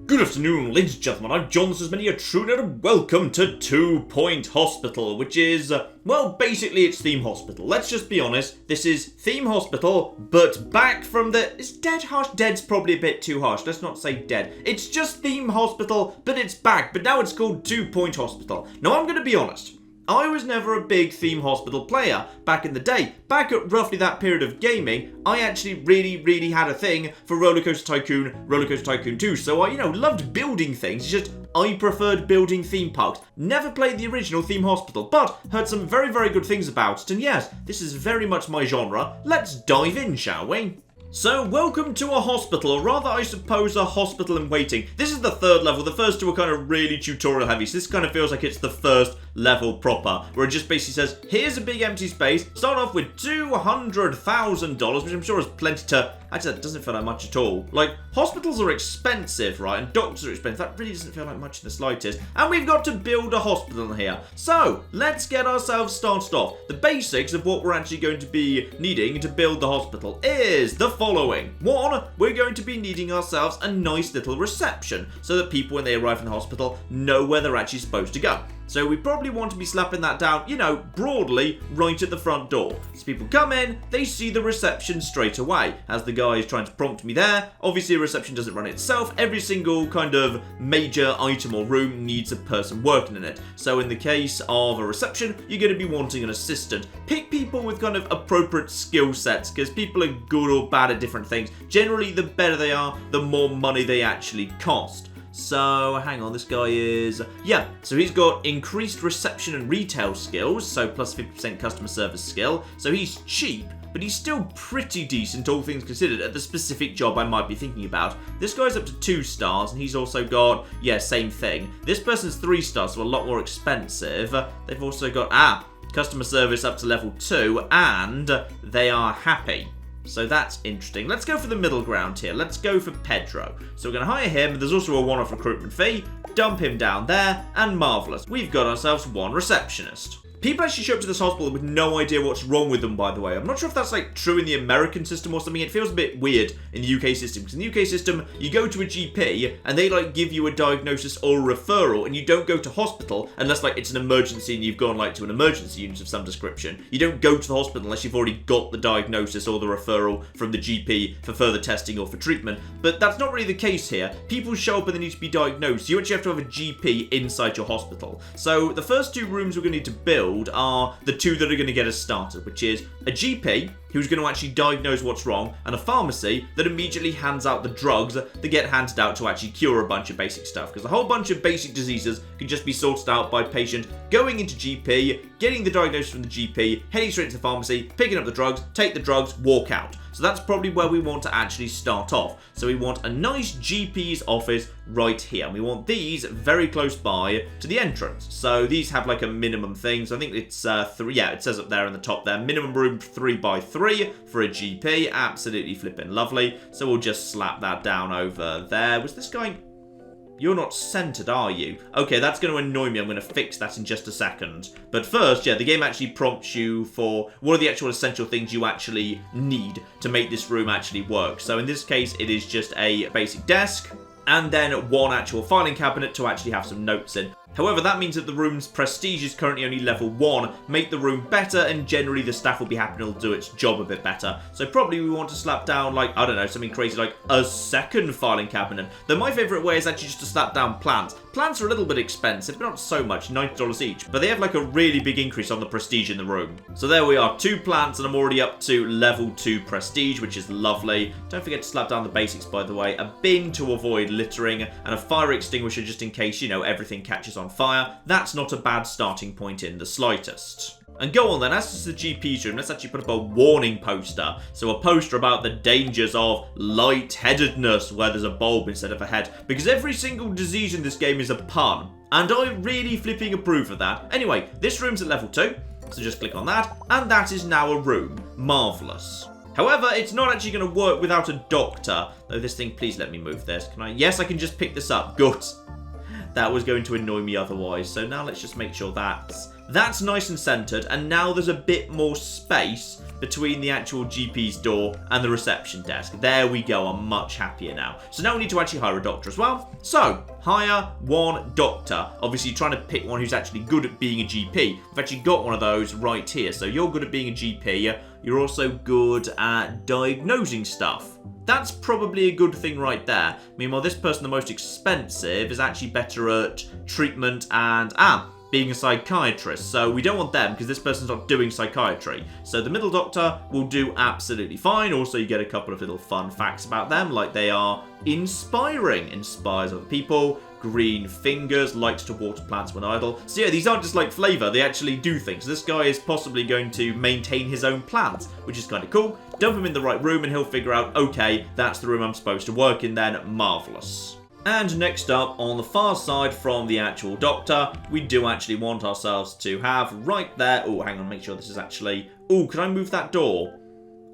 Good afternoon, ladies and gentlemen, I'm John, this is many a true nerd, and welcome to 2 Point Hospital, which is, well, basically it's Theme Hospital. Let's just be honest, this is Theme Hospital, but back from the... Is dead harsh? Dead's probably a bit too harsh, let's not say dead. It's just Theme Hospital, but it's back, but now it's called 2 Point Hospital. Now, I'm gonna be honest. I was never a big Theme Hospital player back in the day. Back at roughly that period of gaming, I actually really had a thing for Roller Coaster Tycoon 2. So I, loved building things. It's just I preferred building theme parks. Never played the original Theme Hospital, but heard some very good things about it. And yes, this is very much my genre. Let's dive in, shall we? So, welcome to a hospital, or rather, I suppose, a hospital in waiting. This is the third level. The first two are kind of really tutorial heavy, so this kind of feels like it's the first level proper, where it just basically says, here's a big empty space, start off with $200,000, which I'm sure is plenty to... Actually, that doesn't feel like much at all. Like, hospitals are expensive, right, and doctors are expensive. That really doesn't feel like much in the slightest. And we've got to build a hospital here. So, let's get ourselves started off. The basics of what we're actually going to be needing to build the hospital is the following. One, we're going to be needing ourselves a nice little reception, so that people, when they arrive in the hospital, know where they're actually supposed to go. So we probably want to be slapping that down, broadly, right at the front door. So people come in, they see the reception straight away. As the guy is trying to prompt me there, obviously a reception doesn't run itself. Every single kind of major item or room needs a person working in it. So in the case of a reception, you're going to be wanting an assistant. Pick people with kind of appropriate skill sets, because people are good or bad at different things. Generally, the better they are, the more money they actually cost. So, hang on, this guy is... Yeah, so he's got increased reception and retail skills, so plus 50% customer service skill. So he's cheap, but he's still pretty decent, all things considered, at the specific job I might be thinking about. This guy's up to 2 stars, and he's also got, yeah, same thing. This person's 3 stars, so a lot more expensive. They've also got, customer service up to level 2, and they are happy. So that's interesting. Let's go for the middle ground here. Let's go for Pedro. So we're going to hire him. There's also a one-off recruitment fee. Dump him down there. And marvellous. We've got ourselves one receptionist. People actually show up to this hospital with no idea what's wrong with them, by the way. I'm not sure if that's, true in the American system or something. It feels a bit weird in the UK system. Because in the UK system, you go to a GP, and they, give you a diagnosis or a referral, and you don't go to hospital unless, it's an emergency and you've gone, to an emergency unit of some description. You don't go to the hospital unless you've already got the diagnosis or the referral from the GP for further testing or for treatment. But that's not really the case here. People show up and they need to be diagnosed. You actually have to have a GP inside your hospital. So the first 2 rooms we're going to need to build are the 2 that are going to get us started, which is a GP who's going to actually diagnose what's wrong, and a pharmacy that immediately hands out the drugs that get handed out to actually cure a bunch of basic stuff, because a whole bunch of basic diseases can just be sorted out by patient going into GP, getting the diagnosis from the GP, heading straight to the pharmacy, picking up the drugs, take the drugs, walk out. So that's probably where we want to actually start off. So we want a nice GP's office right here. And we want these very close by to the entrance. So these have a minimum thing. So I think it's 3. Yeah, it says up there in the top there. Minimum room 3x3 for a GP. Absolutely flipping lovely. So we'll just slap that down over there. Was this going... You're not centered, are you? Okay, that's going to annoy me. I'm going to fix that in just a second. But first, yeah, the game actually prompts you for what are the actual essential things you actually need to make this room actually work. So in this case, it is just a basic desk and then one actual filing cabinet to actually have some notes in. However, that means that the room's prestige is currently only level 1. Make the room better, and generally the staff will be happy and it'll do its job a bit better. So probably we want to slap down, I don't know, something crazy like a second filing cabinet. Though my favourite way is actually just to slap down plants. Plants are a little bit expensive, but not so much, $90 each. But they have a really big increase on the prestige in the room. So there we are, 2 plants, and I'm already up to level 2 prestige, which is lovely. Don't forget to slap down the basics, by the way. A bin to avoid littering, and a fire extinguisher just in case, everything catches on fire. That's not a bad starting point in the slightest. And go on then, as this is the GP's room, let's actually put up a warning poster. So a poster about the dangers of lightheadedness, where there's a bulb instead of a head. Because every single disease in this game is a pun. And I really flipping approve of that. Anyway, this room's at level 2, so just click on that. And that is now a room. Marvellous. However, it's not actually going to work without a doctor. Though this thing, please let me move this. Can I? Yes, I can just pick this up. Good. That was going to annoy me otherwise. So now let's just make sure that's nice and centered. And now there's a bit more space between the actual GP's door and the reception desk. There we go, I'm much happier now. So now we need to actually hire a doctor as well. So, hire one doctor. Obviously trying to pick one who's actually good at being a GP. We've actually got one of those right here. So you're good at being a GP. You're also good at diagnosing stuff. That's probably a good thing right there. Meanwhile, this person, the most expensive, is actually better at treatment and, being a psychiatrist. So we don't want them because this person's not doing psychiatry. So the middle doctor will do absolutely fine. Also, you get a couple of little fun facts about them, like they are inspiring, inspires other people, green fingers, likes to water plants when idle. So yeah, these aren't just like flavour, they actually do things. This guy is possibly going to maintain his own plants, which is kind of cool. Dump him in the right room and he'll figure out, okay, that's the room I'm supposed to work in then. Marvellous. And next up, on the far side from the actual doctor, we do actually want ourselves to have right there... Oh, hang on, make sure this is actually... Oh, can I move that door?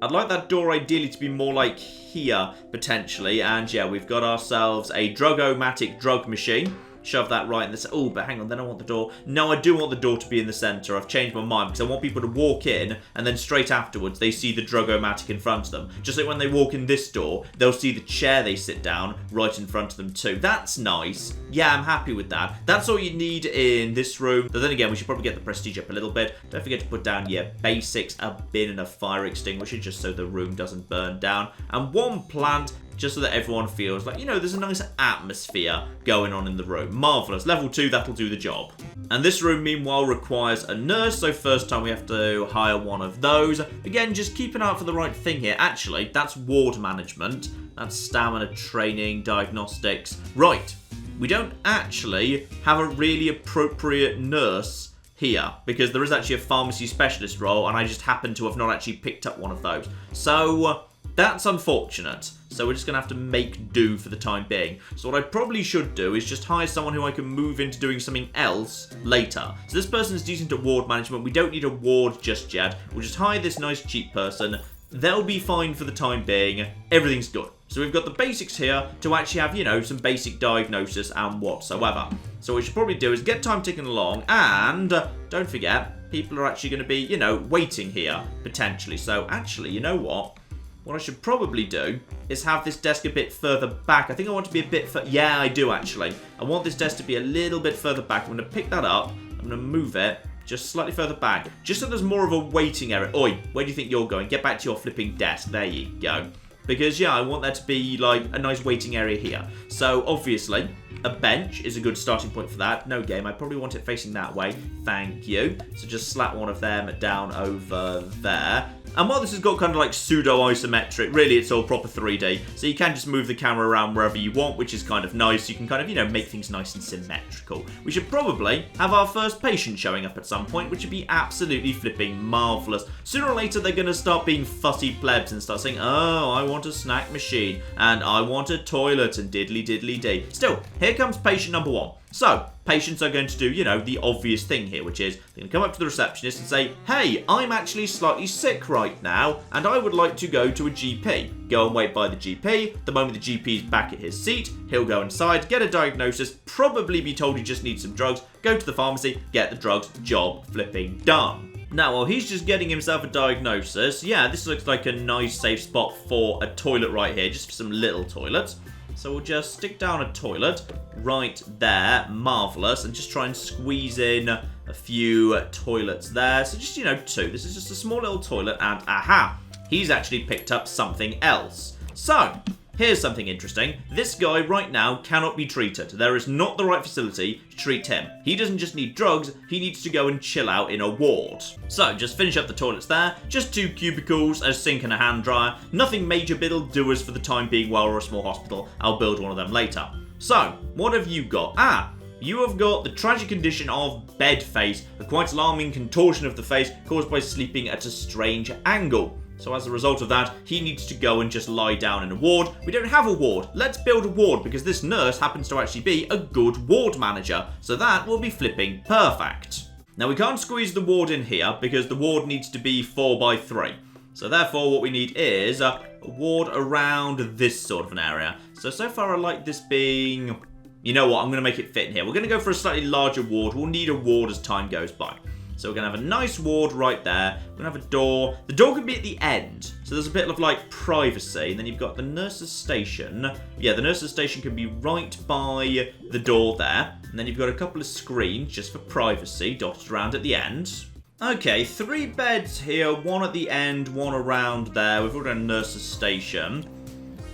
I'd like that door ideally to be more like here, potentially. And yeah, we've got ourselves a drug-o-matic drug machine. Shove that right in the... Oh, but hang on, then I want the door... No, I do want the door to be in the centre. I've changed my mind because I want people to walk in and then straight afterwards they see the drug-o-matic in front of them. Just like when they walk in this door, they'll see the chair they sit down right in front of them too. That's nice. Yeah, I'm happy with that. That's all you need in this room. But then again, we should probably get the prestige up a little bit. Don't forget to put down your basics, a bin and a fire extinguisher just so the room doesn't burn down. And one plant... just so that everyone feels like, you know, there's a nice atmosphere going on in the room. Marvellous. Level 2, that'll do the job. And this room, meanwhile, requires a nurse, so first time we have to hire one of those. Again, just keep an eye out for the right thing here. Actually, that's ward management. That's stamina training, diagnostics. Right. We don't actually have a really appropriate nurse here, because there is actually a pharmacy specialist role, and I just happen to have not actually picked up one of those. So... that's unfortunate. So we're just going to have to make do for the time being. So what I probably should do is just hire someone who I can move into doing something else later. So this person's decent at ward management. We don't need a ward just yet. We'll just hire this nice cheap person. They'll be fine for the time being. Everything's good. So we've got the basics here to actually have, you know, some basic diagnosis and whatsoever. So what we should probably do is get time ticking along, and don't forget, people are actually going to be, you know, waiting here, potentially. So actually, you know what? What I should probably do is have this desk a bit further back. I think I want to be a bit... yeah, I do, actually. I want this desk to be a little bit further back. I'm going to pick that up. I'm going to move it just slightly further back. Just so there's more of a waiting area. Oi, where do you think you're going? Get back to your flipping desk. There you go. Because, yeah, I want there to be, like, a nice waiting area here. So, obviously, a bench is a good starting point for that. No game. I probably want it facing that way. Thank you. So just slap one of them down over there. And while this has got kind of like pseudo-isometric, really it's all proper 3D. So you can just move the camera around wherever you want, which is kind of nice. You can kind of, you know, make things nice and symmetrical. We should probably have our first patient showing up at some point, which would be absolutely flipping marvellous. Sooner or later, they're going to start being fussy plebs and start saying, oh, I want a snack machine, and I want a toilet, and diddly diddly dee. Still, here comes patient number 1. So, patients are going to do, you know, the obvious thing here, which is they're going to come up to the receptionist and say, hey, I'm actually slightly sick right now, and I would like to go to a GP. Go and wait by the GP. The moment the GP's back at his seat, he'll go inside, get a diagnosis, probably be told he just needs some drugs, go to the pharmacy, get the drugs, job flipping done. Now, while he's just getting himself a diagnosis, yeah, this looks like a nice safe spot for a toilet right here, just for some little toilets. So we'll just stick down a toilet right there, marvellous, and just try and squeeze in a few toilets there. So just, you know, 2. This is just a small little toilet, and aha, he's actually picked up something else. So, here's something interesting. This guy right now cannot be treated. There is not the right facility to treat him. He doesn't just need drugs, he needs to go and chill out in a ward. So, just finish up the toilets there. Just 2 cubicles, a sink and a hand dryer. Nothing major, but it'll do us for the time being while we're a small hospital. I'll build one of them later. So, what have you got? You have got the tragic condition of bed face, a quite alarming contortion of the face caused by sleeping at a strange angle. So as a result of that, he needs to go and just lie down in a ward. We don't have a ward. Let's build a ward because this nurse happens to actually be a good ward manager. So that will be flipping perfect. Now we can't squeeze the ward in here because the ward needs to be 4x3. So therefore what we need is a ward around this sort of an area. So far I like this being... You know what, I'm going to make it fit in here. We're going to go for a slightly larger ward. We'll need a ward as time goes by. So we're going to have a nice ward right there. We're going to have a door. The door can be at the end. So there's a bit of like privacy. And then you've got the nurse's station. Yeah, the nurse's station can be right by the door there. And then you've got a couple of screens just for privacy dotted around at the end. Okay, 3 beds here. 1 at the end, 1 around there. We've got a nurse's station.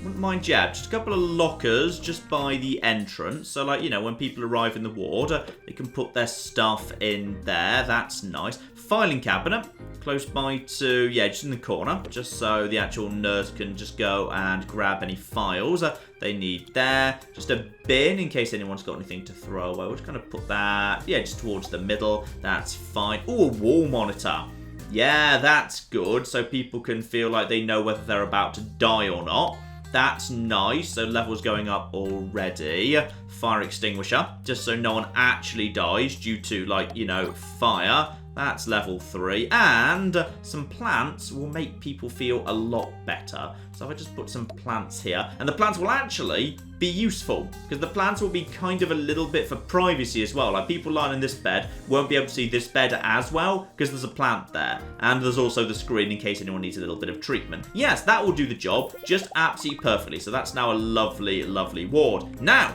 Wouldn't mind, yeah, just a couple of lockers just by the entrance. So, like, you know, when people arrive in the ward, they can put their stuff in there. That's nice. Filing cabinet close by to, yeah, just in the corner. Just so the actual nurse can just go and grab any files they need there. Just a bin in case anyone's got anything to throw away. We'll just kind of put that, yeah, just towards the middle. That's fine. Ooh, a wall monitor. Yeah, that's good. So people can feel like they know whether they're about to die or not. That's nice. So levels going up already. Fire extinguisher, just so no one actually dies due to, like, you know, fire. That's level 3. And some plants will make people feel a lot better. So if I just put some plants here, and the plants will actually be useful, because the plants will be kind of a little bit for privacy as well. Like, people lying in this bed won't be able to see this bed as well, because there's a plant there. And there's also the screen in case anyone needs a little bit of treatment. Yes, that will do the job just absolutely perfectly. So that's now a lovely, lovely ward. Now,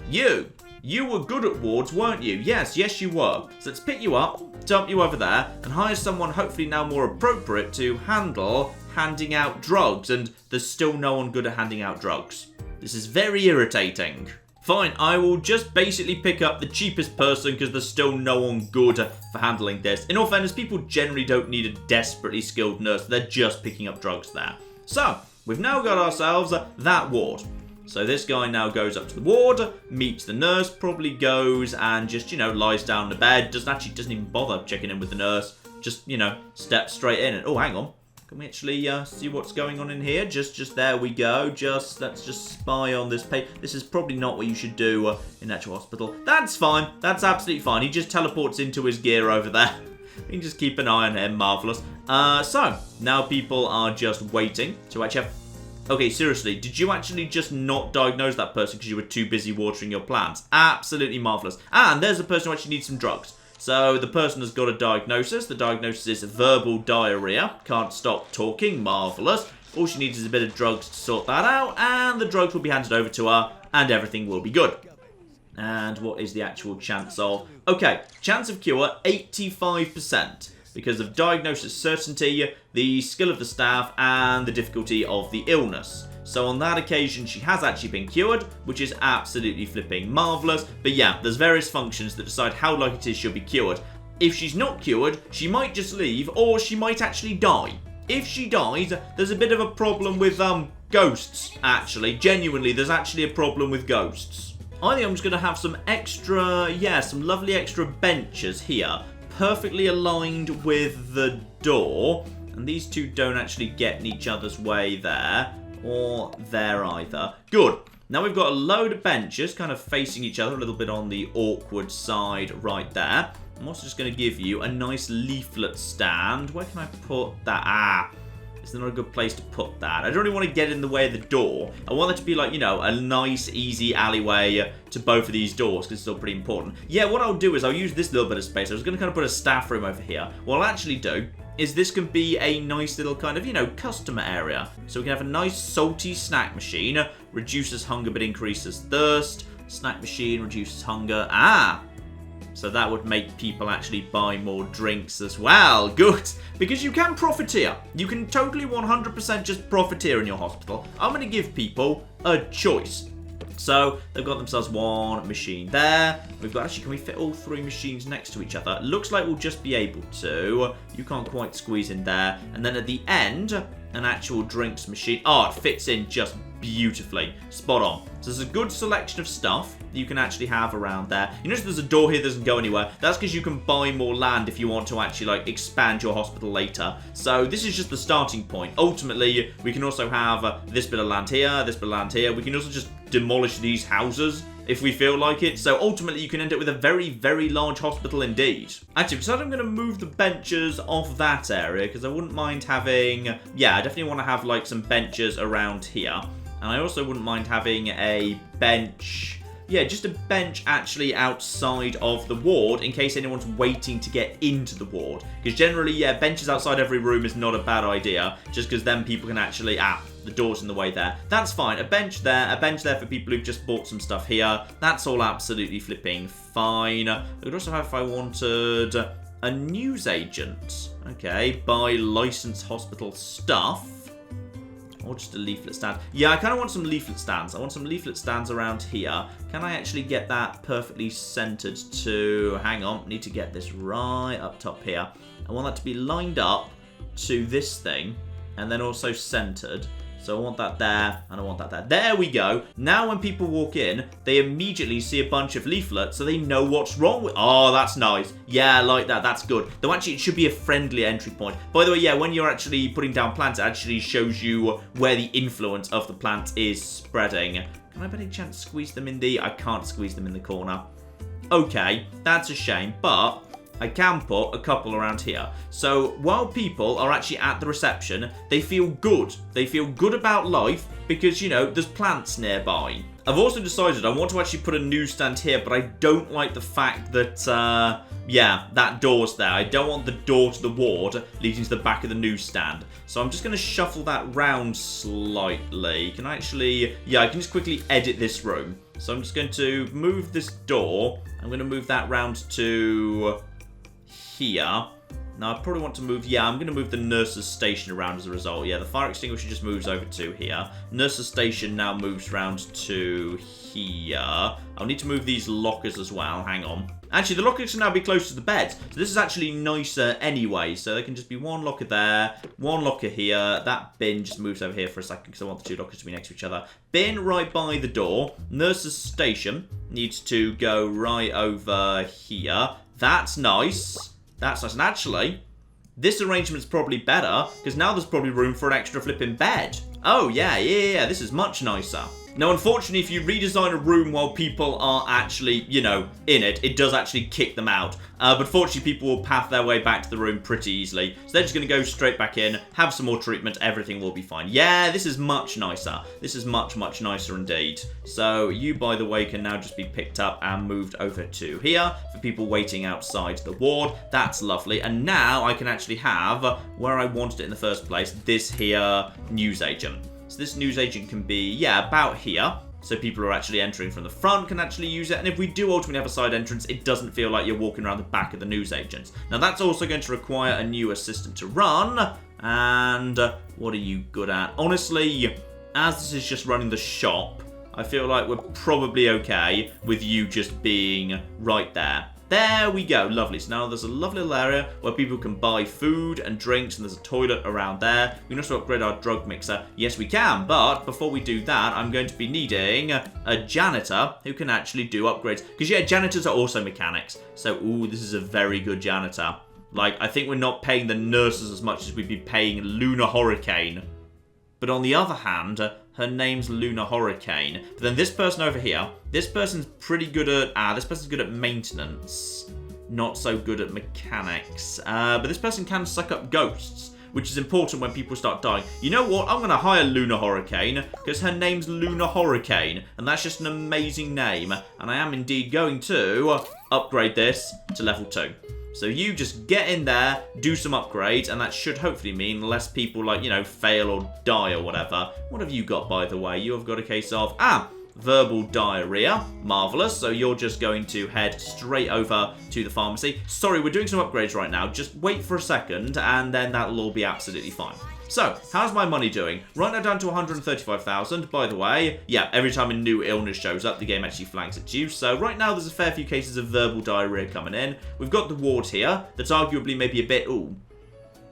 you were good at wards, weren't you? Yes, you were. So let's pick you up, dump you over there, and hire someone hopefully now more appropriate to handle handing out drugs. And there's still no one good at handing out drugs. This is very irritating. Fine, I will just basically pick up the cheapest person because there's still no one good for handling this. In all fairness, people generally don't need a desperately skilled nurse. They're just picking up drugs there. So, we've now got ourselves that ward. So this guy now goes up to the ward, meets the nurse, probably goes and just, you know, lies down in the bed. Doesn't even bother checking in with the nurse. Just, you know, steps straight in. And, oh, hang on. Can we actually see what's going on in here? Just there we go. Let's just spy on this page. This is probably not what you should do in actual hospital. That's fine. That's absolutely fine. He just teleports into his gear over there. We can just keep an eye on him. Marvellous. So, now people are just waiting to actually have... Okay, seriously, did you actually just not diagnose that person because you were too busy watering your plants? Absolutely marvellous. And there's a person who actually needs some drugs. So the person has got a diagnosis. The diagnosis is verbal diarrhea. Can't stop talking. Marvellous. All she needs is a bit of drugs to sort that out. And the drugs will be handed over to her. And everything will be good. And what is the actual chance of... Okay, chance of cure, 85%. Because of diagnosis certainty, the skill of the staff, and the difficulty of the illness. So on that occasion, she has actually been cured, which is absolutely flipping marvellous. But yeah, there's various functions that decide how likely it is she'll be cured. If she's not cured, she might just leave, or she might actually die. If she dies, there's a bit of a problem with, ghosts, actually. Genuinely, there's actually a problem with ghosts. I think I'm just going to have some extra, yeah, some lovely extra benches here. Perfectly aligned with the door, and these two don't actually get in each other's way there, or there either. Good. Now we've got a load of benches kind of facing each other, a little bit on the awkward side right there. I'm also just going to give you a nice leaflet stand. Where can I put that? It's not a good place to put that. I don't really want to get in the way of the door. I want it to be like, you know, a nice, easy alleyway to both of these doors, because it's still pretty important. Yeah, what I'll do is I'll use this little bit of space. I was going to kind of put a staff room over here. What I'll actually do is this can be a nice little kind of, you know, customer area. So we can have a nice salty snack machine. Reduces hunger but increases thirst. Snack machine reduces hunger. So that would make people actually buy more drinks as well. Good. Because you can profiteer. You can totally 100% just profiteer in your hospital. I'm going to give people a choice. So they've got themselves one machine there. We've got, actually, can we fit all 3 machines next to each other? Looks like we'll just be able to. You can't quite squeeze in there. And then at the end, an actual drinks machine. Oh, it fits in just beautifully. Spot on. So there's a good selection of stuff you can actually have around there. You notice there's a door here that doesn't go anywhere. That's because you can buy more land if you want to actually, like, expand your hospital later. So this is just the starting point. Ultimately, we can also have this bit of land here, this bit of land here. We can also just demolish these houses if we feel like it. So ultimately, you can end up with a very, very large hospital indeed. Actually, because I'm going to move the benches off that area, because I wouldn't mind having... Yeah, I definitely want to have, like, some benches around here. And I also wouldn't mind having a bench yeah, just a bench actually outside of the ward in case anyone's waiting to get into the ward. Because generally, yeah, benches outside every room is not a bad idea, just because then people can actually, the door's in the way there. That's fine. A bench there for people who've just bought some stuff here. That's all absolutely flipping fine. I could also have, if I wanted, a newsagent. Okay, buy licensed hospital stuff. Or just a leaflet stand. Yeah, I kind of want some leaflet stands. I want some leaflet stands around here. Can I actually get that perfectly centered to... Hang on, need to get this right up top here. I want that to be lined up to this thing. And then also centered. So I want that there, and I want that there. There we go. Now when people walk in, they immediately see a bunch of leaflets, so they know what's wrong with... Oh, that's nice. Yeah, I like that. That's good. Though actually, it should be a friendly entry point. By the way, yeah, when you're actually putting down plants, it actually shows you where the influence of the plant is spreading. Can I by any chance squeeze them in the... I can't squeeze them in the corner. Okay, that's a shame, but... I can put a couple around here. So while people are actually at the reception, they feel good. They feel good about life because, you know, there's plants nearby. I've also decided I want to actually put a newsstand here, but I don't like the fact that, yeah, that door's there. I don't want the door to the ward leading to the back of the newsstand. So I'm just going to shuffle that round slightly. Can I actually... Yeah, I can just quickly edit this room. So I'm just going to move this door. I'm going to move that round to... here. Now I probably want to move, yeah, I'm going to move the nurse's station around as a result. Yeah, the fire extinguisher just moves over to here. Nurse's station now moves round to here. I'll need to move these lockers as well. Hang on. Actually, the lockers can now be close to the bed. So this is actually nicer anyway. So there can just be one locker there, one locker here. That bin just moves over here for a second because I want the two lockers to be next to each other. Bin right by the door. Nurse's station needs to go right over here. That's nice. That's nice. And actually, this arrangement's probably better, because now there's probably room for an extra flipping bed. Oh, yeah, this is much nicer. Now, unfortunately, if you redesign a room while people are actually, you know, in it, it does actually kick them out. But fortunately, people will path their way back to the room pretty easily. So they're just going to go straight back in, have some more treatment, everything will be fine. Yeah, this is much nicer. This is much, much nicer indeed. So you, by the way, can now just be picked up and moved over to here for people waiting outside the ward. That's lovely. And now I can actually have, where I wanted it in the first place, this here newsagent. So this newsagent can be, yeah, about here. So people who are actually entering from the front can actually use it. And if we do ultimately have a side entrance, it doesn't feel like you're walking around the back of the newsagents. Now, that's also going to require a new assistant to run. And what are you good at? Honestly, as this is just running the shop, I feel like we're probably okay with you just being right there. There we go, lovely. So now there's a lovely little area where people can buy food and drinks, and there's a toilet around there. We can also upgrade our drug mixer. Yes, we can, but before we do that, I'm going to be needing a janitor who can actually do upgrades. Because, yeah, janitors are also mechanics. So, ooh, this is a very good janitor. Like, I think we're not paying the nurses as much as we'd be paying Luna Hurricane. But on the other hand, her name's Luna Hurricane. But then this person over here, this person's pretty good at... this person's good at maintenance. Not so good at mechanics. But this person can suck up ghosts, which is important when people start dying. You know what? I'm going to hire Luna Hurricane, because her name's Luna Hurricane. And that's just an amazing name. And I am indeed going to upgrade this to level 2. So you just get in there, do some upgrades, and that should hopefully mean less people, like, you know, fail or die or whatever. What have you got, by the way? You have got a case of, verbal diarrhea. Marvellous. So you're just going to head straight over to the pharmacy. Sorry, we're doing some upgrades right now. Just wait for a second, and then that'll all be absolutely fine. So, how's my money doing? Right now down to 135,000. By the way, yeah, every time a new illness shows up, the game actually flags at you. So right now there's a fair few cases of verbal diarrhea coming in. We've got the ward here that's arguably maybe a bit... Ooh.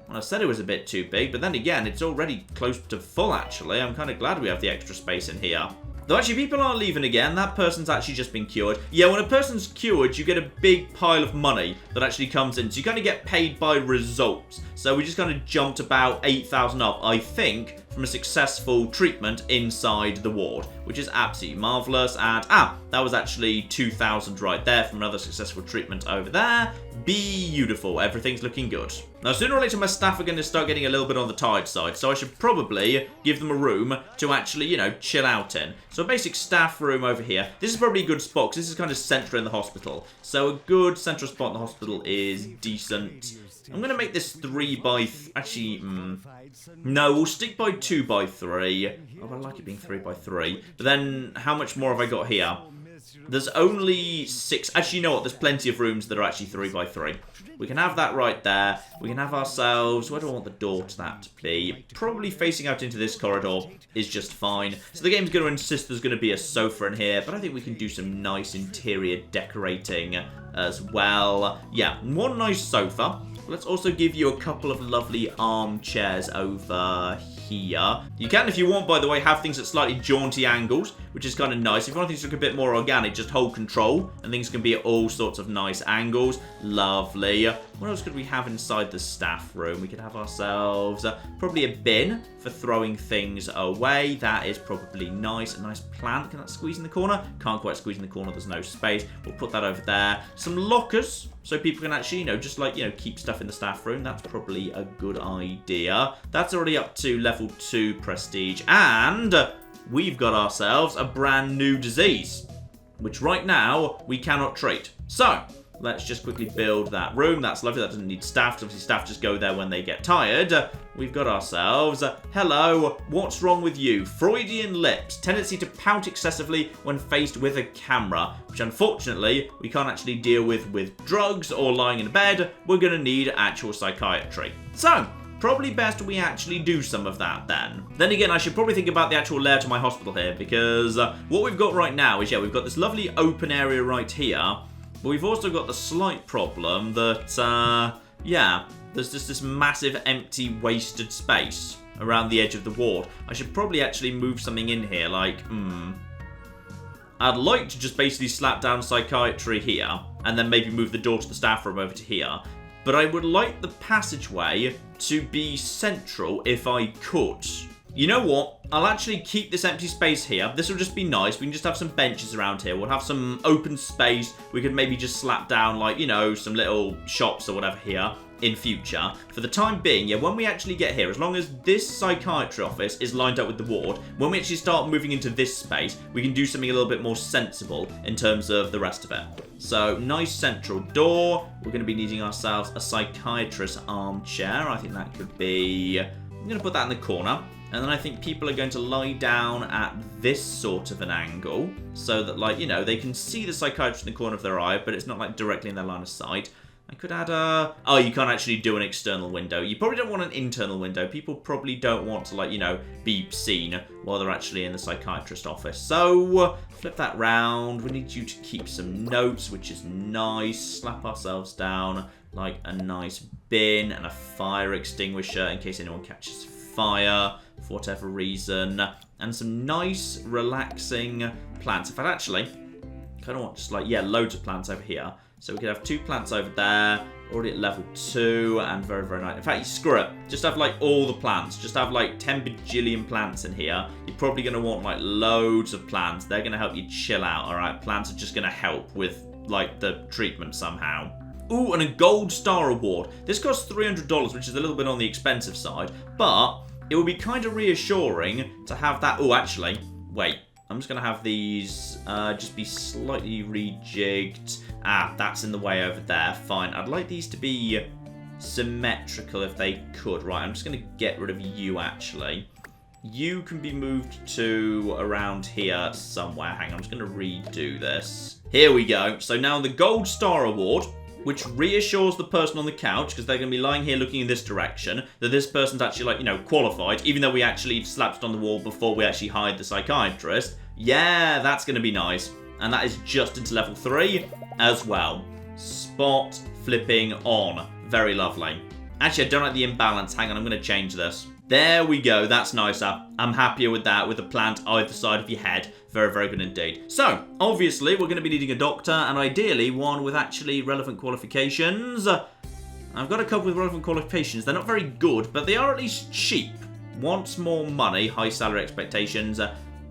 Well, I said it was a bit too big, but then again, it's already close to full, actually. I'm kind of glad we have the extra space in here. Though actually, people aren't leaving again. That person's actually just been cured. Yeah, when a person's cured, you get a big pile of money that actually comes in. So you kind of get paid by results. So we just kind of jumped about 8,000 up, I think, from a successful treatment inside the ward, which is absolutely marvellous. And, that was actually 2,000 right there from another successful treatment over there. Beautiful. Everything's looking good. Now, sooner or later, my staff are going to start getting a little bit on the tired side, so I should probably give them a room to actually, you know, chill out in. So a basic staff room over here. This is probably a good spot, because this is kind of central in the hospital. So a good central spot in the hospital is decent. I'm going to make this 3 by... Actually, no, we'll stick by 2 by 3. Oh, I like it being 3 by 3. But then, how much more have I got here? There's only 6. Actually, you know what? There's plenty of rooms that are actually 3 by 3. We can have that right there. We can have ourselves... Where do I want the door to that to be? Probably facing out into this corridor is just fine. So the game's going to insist there's going to be a sofa in here, but I think we can do some nice interior decorating as well. Yeah, one nice sofa. Let's also give you a couple of lovely armchairs over here. You can, if you want, by the way, have things at slightly jaunty angles, which is kind of nice. If you want things to look a bit more organic, just hold control, and things can be at all sorts of nice angles. Lovely. What else could we have inside the staff room? We could have ourselves probably a bin for throwing things away. That is probably nice. A nice plant. Can that squeeze in the corner? Can't quite squeeze in the corner. There's no space. We'll put that over there. Some lockers, so people can actually, you know, just like, you know, keep stuff in the staff room. That's probably a good idea. That's already up to level 2 prestige. And we've got ourselves a brand new disease, which right now we cannot treat. So let's just quickly build that room. That's lovely. That doesn't need staff, because obviously staff just go there when they get tired. We've got ourselves, hello, what's wrong with you? Freudian lips, tendency to pout excessively when faced with a camera, which unfortunately we can't actually deal with drugs or lying in bed. We're going to need actual psychiatry. So probably best we actually do some of that then. Then again, I should probably think about the actual layout of my hospital here, because what we've got right now is, yeah, we've got this lovely open area right here. But we've also got the slight problem that, yeah, there's just this massive empty wasted space around the edge of the ward. I should probably actually move something in here, like, I'd like to just basically slap down psychiatry here, and then maybe move the door to the staff room over to here. But I would like the passageway to be central if I could. You know what? I'll actually keep this empty space here. This will just be nice. We can just have some benches around here. We'll have some open space. We could maybe just slap down, like, you know, some little shops or whatever here in future. For the time being, yeah, when we actually get here, as long as this psychiatry office is lined up with the ward, when we actually start moving into this space, we can do something a little bit more sensible in terms of the rest of it. So, nice central door. We're going to be needing ourselves a psychiatrist armchair. I think that could be... I'm going to put that in the corner. And then I think people are going to lie down at this sort of an angle, so that, like, you know, they can see the psychiatrist in the corner of their eye, but it's not, like, directly in their line of sight. I could add a... Oh, you can't actually do an external window. You probably don't want an internal window. People probably don't want to, like, you know, be seen while they're actually in the psychiatrist office. So, flip that round. We need you to keep some notes, which is nice. Slap ourselves down, like, a nice bin and a fire extinguisher in case anyone catches fire for whatever reason, and some nice relaxing plants. In fact, actually, kind of want just like, yeah, loads of plants over here. So we could have 2 plants over there, already at level 2, and very, very nice. In fact, screw it. Just have like all the plants. Just have like 10 bajillion plants in here. You're probably going to want like loads of plants. They're going to help you chill out, alright? Plants are just going to help with like the treatment somehow. Ooh, and a gold star award. This costs $300, which is a little bit on the expensive side, but it would be kind of reassuring to have that. Oh, actually, wait. I'm just going to have these just be slightly rejigged. Ah, that's in the way over there. Fine. I'd like these to be symmetrical if they could. Right, I'm just going to get rid of you, actually. You can be moved to around here somewhere. Hang on, I'm just going to redo this. Here we go. So now the Gold Star Award, which reassures the person on the couch, because they're going to be lying here looking in this direction, that this person's actually, like, you know, qualified, even though we actually slapped it on the wall before we actually hired the psychiatrist. Yeah, that's going to be nice. And that is just into level 3 as well. Spot flipping on. Very lovely. Actually, I don't like the imbalance. Hang on, I'm going to change this. There we go. That's nicer. I'm happier with that, with a plant either side of your head. Very, very good indeed. So, obviously, we're going to be needing a doctor, and ideally one with actually relevant qualifications. I've got a couple with relevant qualifications. They're not very good, but they are at least cheap. Wants more money, high salary expectations,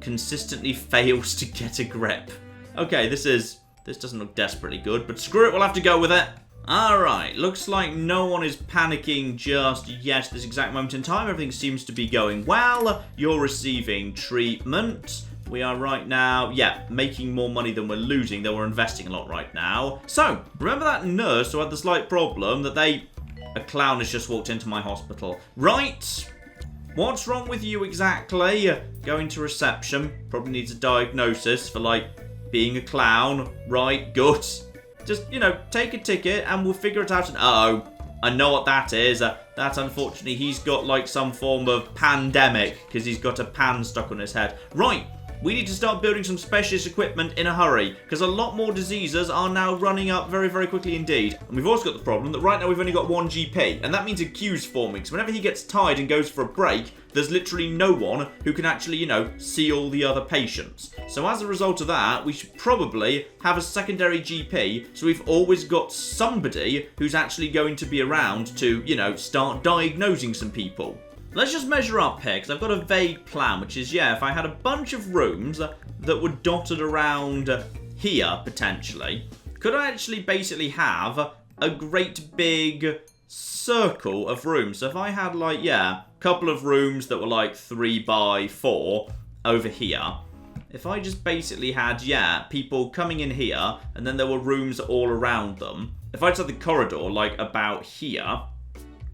consistently fails to get a grip. Okay, this doesn't look desperately good, but screw it, we'll have to go with it. Alright, looks like no one is panicking just yet at this exact moment in time. Everything seems to be going well. You're receiving treatment. We are right now, making more money than we're losing, though we're investing a lot right now. So, remember that nurse who had the slight problem that a clown has just walked into my hospital. Right, what's wrong with you exactly? Going to reception, probably needs a diagnosis for, being a clown. Right, good. Just, take a ticket and we'll figure it out. And, uh-oh, I know what that is. That, unfortunately, he's got, some form of pandemic because he's got a pan stuck on his head. Right. We need to start building some specialist equipment in a hurry, because a lot more diseases are now running up very, very quickly indeed. And we've also got the problem that right now we've only got one GP, and that means a queue's forming. So whenever he gets tired and goes for a break, there's literally no one who can actually, see all the other patients. So as a result of that, we should probably have a secondary GP, so we've always got somebody who's actually going to be around to, start diagnosing some people. Let's just measure up here, because I've got a vague plan, which is, if I had a bunch of rooms that were dotted around here, potentially, could I actually basically have a great big circle of rooms? So if I had, a couple of rooms that were 3 by 4 over here, if I just basically had, people coming in here, and then there were rooms all around them, if I just had the corridor, about here,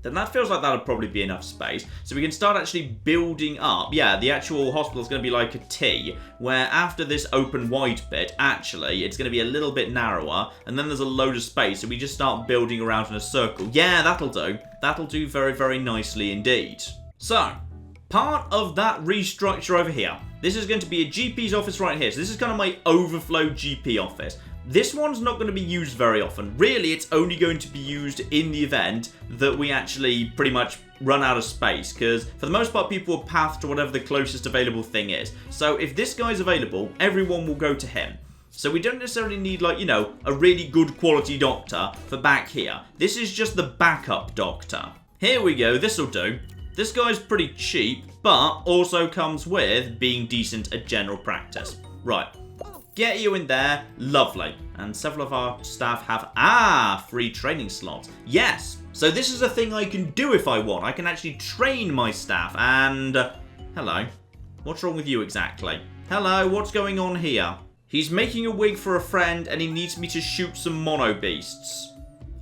then that feels like that would probably be enough space. So we can start actually building up. The actual hospital is going to be like a T, where after this open wide bit, actually, it's going to be a little bit narrower, and then there's a load of space, so we just start building around in a circle. Yeah, that'll do. That'll do very, very nicely indeed. So, part of that restructure over here. This is going to be a GP's office right here. So this is kind of my overflow GP office. This one's not going to be used very often. Really, it's only going to be used in the event that we actually pretty much run out of space, because for the most part, people will path to whatever the closest available thing is. So if this guy's available, everyone will go to him. So we don't necessarily need, a really good quality doctor for back here. This is just the backup doctor. Here we go, this'll do. This guy's pretty cheap, but also comes with being decent at general practice. Right. Get you in there. Lovely. And several of our staff have, free training slots. Yes. So this is a thing I can do if I want. I can actually train my staff. And, hello. What's wrong with you exactly? Hello, what's going on here? He's making a wig for a friend and he needs me to shoot some mono beasts.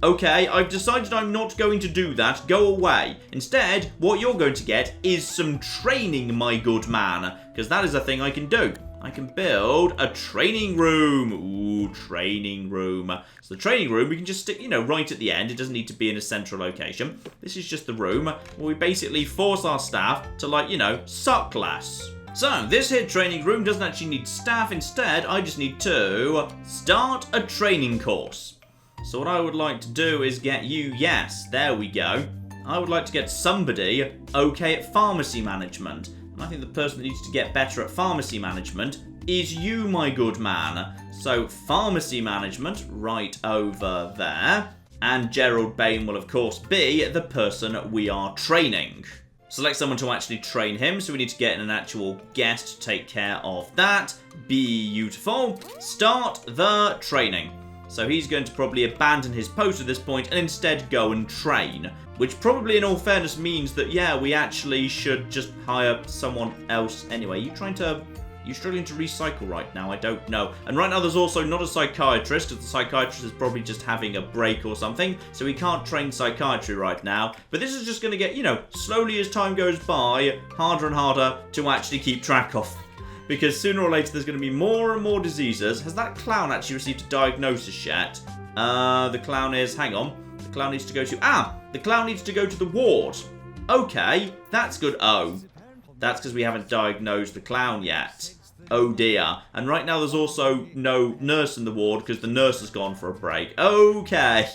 Okay, I've decided I'm not going to do that. Go away. Instead, what you're going to get is some training, my good man. Because that is a thing I can do. I can build a training room. Ooh, training room. So the training room, we can just stick, right at the end. It doesn't need to be in a central location. This is just the room where we basically force our staff to, suck less. So, this here training room doesn't actually need staff. Instead, I just need to start a training course. So what I would like to do is get you, yes, there we go. I would like to get somebody okay at pharmacy management. And I think the person that needs to get better at pharmacy management is you, my good man. So, pharmacy management, right over there. And Gerald Bain will, of course, be the person we are training. Select someone to actually train him, so we need to get an actual guest to take care of that. Beautiful. Start the training. So he's going to probably abandon his post at this point and instead go and train. Which probably, in all fairness, means that, we actually should just hire someone else anyway. You struggling to recycle right now? I don't know. And right now there's also not a psychiatrist, because the psychiatrist is probably just having a break or something. So we can't train psychiatry right now. But this is just going to get, slowly as time goes by, harder and harder to actually keep track of. Because sooner or later there's going to be more and more diseases. Has that clown actually received a diagnosis yet? The clown is... Hang on. The clown needs to go to... the clown needs to go to the ward. Okay, that's good. Oh, that's because we haven't diagnosed the clown yet. Oh dear. And right now there's also no nurse in the ward because the nurse has gone for a break. Okay.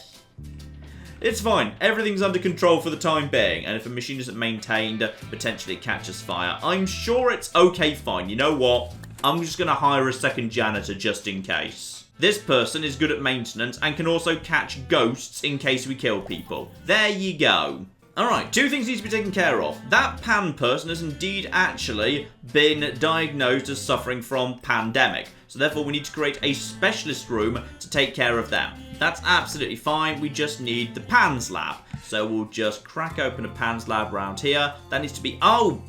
It's fine. Everything's under control for the time being. And if a machine isn't maintained, potentially it catches fire. I'm sure it's okay fine. You know what? I'm just going to hire a second janitor just in case. This person is good at maintenance and can also catch ghosts in case we kill people. There you go. Alright, two things need to be taken care of. That pan person has indeed actually been diagnosed as suffering from pandemic. So therefore we need to create a specialist room to take care of them. That's absolutely fine. We just need the PANS lab. So we'll just crack open a PANS lab around here. That needs to be... Oh!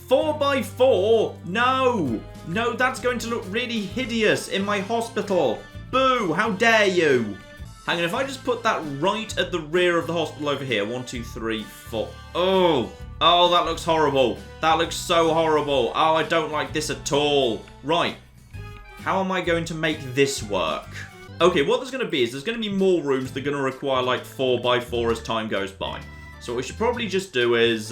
4x4? No! No, that's going to look really hideous in my hospital. Boo! How dare you! Hang on, if I just put that right at the rear of the hospital over here. 1, 2, 3, 4. Oh! Oh, that looks horrible. That looks so horrible. Oh, I don't like this at all. Right. How am I going to make this work? Okay, what there's going to be is there's going to be more rooms that are going to require like 4x4 as time goes by. So what we should probably just do is...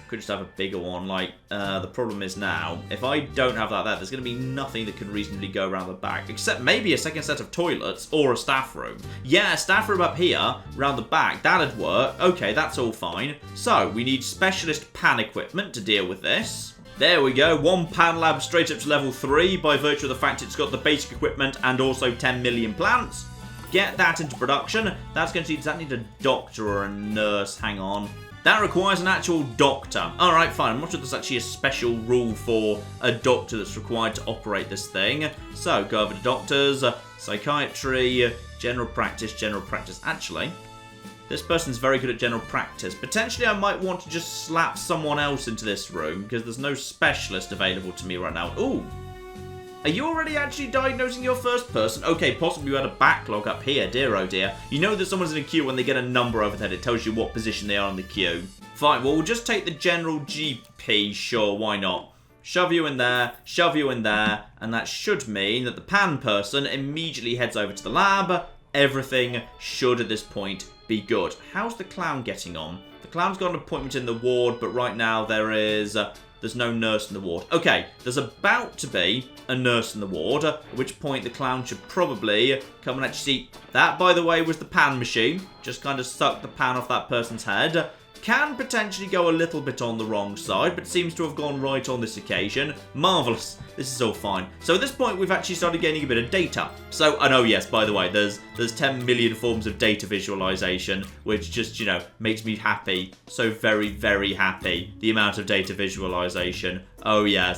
could just have a bigger one. Like, the problem is now, if I don't have that there, there's going to be nothing that can reasonably go around the back. Except maybe a second set of toilets or a staff room. Yeah, a staff room up here, around the back. That'd work. Okay, that's all fine. So, we need specialist pan equipment to deal with this. There we go, one pan lab straight up to level 3 by virtue of the fact it's got the basic equipment and also 10 million plants. Get that into production. That's going to need, does that need a doctor or a nurse? Hang on. That requires an actual doctor. Alright, fine. I'm not sure there's actually a special rule for a doctor that's required to operate this thing. So, go over to doctors, psychiatry, general practice. Actually, this person's very good at general practice. Potentially, I might want to just slap someone else into this room because there's no specialist available to me right now. Ooh. Are you already actually diagnosing your first person? Okay, possibly you had a backlog up here. Dear, oh dear. You know that someone's in a queue when they get a number over there. It tells you what position they are in the queue. Fine, well, we'll just take the general GP. Sure, why not? Shove you in there, and that should mean that the pan person immediately heads over to the lab. Everything should, at this point, be good. How's the clown getting on? The clown's got an appointment in the ward, but right now there's no nurse in the ward. Okay, there's about to be a nurse in the ward, at which point the clown should probably come and actually see. That, by the way, was the pan machine. Just kind of sucked the pan off that person's head. Can potentially go a little bit on the wrong side, but seems to have gone right on this occasion. Marvellous. This is all fine. So at this point, we've actually started gaining a bit of data. So, I know, yes, by the way, there's 10 million forms of data visualization, which just, you know, makes me happy. So very, very happy. The amount of data visualization. Oh, yes.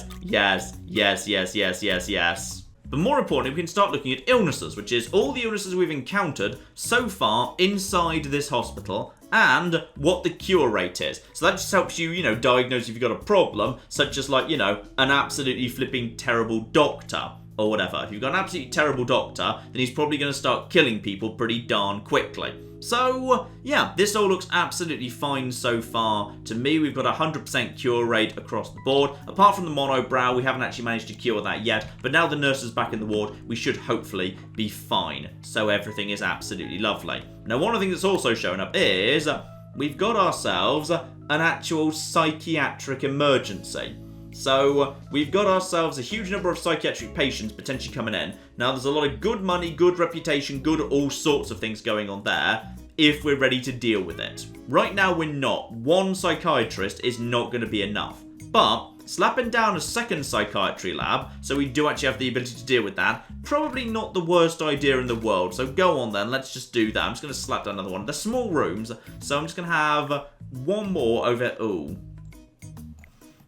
But more importantly, we can start looking at illnesses, which is all the illnesses we've encountered so far inside this hospital and what the cure rate is. So that just helps you, you know, diagnose if you've got a problem, such as like, you know, an absolutely flipping terrible doctor or whatever. If you've got an absolutely terrible doctor, then he's probably going to start killing people pretty darn quickly. So, yeah, this all looks absolutely fine so far. To me, we've got a 100% cure rate across the board. Apart from the monobrow, we haven't actually managed to cure that yet. But now the nurse is back in the ward, we should hopefully be fine. So everything is absolutely lovely. Now, one of the things that's also showing up is we've got ourselves an actual psychiatric emergency. So, we've got ourselves a huge number of psychiatric patients potentially coming in. Now, there's a lot of good money, good reputation, good all sorts of things going on there, if we're ready to deal with it. Right now, we're not. One psychiatrist is not going to be enough. But, slapping down a second psychiatry lab, so we do actually have the ability to deal with that, probably not the worst idea in the world. So, go on then, let's just do that. I'm just going to slap down another one. They're small rooms, so I'm just going to have one more over... Ooh.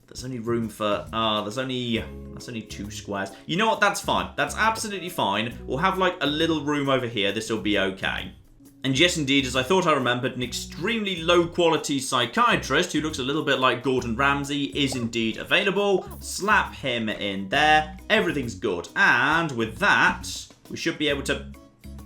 There's only room for, that's only 2 squares. You know what, that's fine. That's absolutely fine. We'll have like a little room over here. This will be okay. And yes, indeed, as I thought I remembered, an extremely low-quality psychiatrist who looks a little bit like Gordon Ramsay is indeed available. Slap him in there. Everything's good. And with that, we should be able to...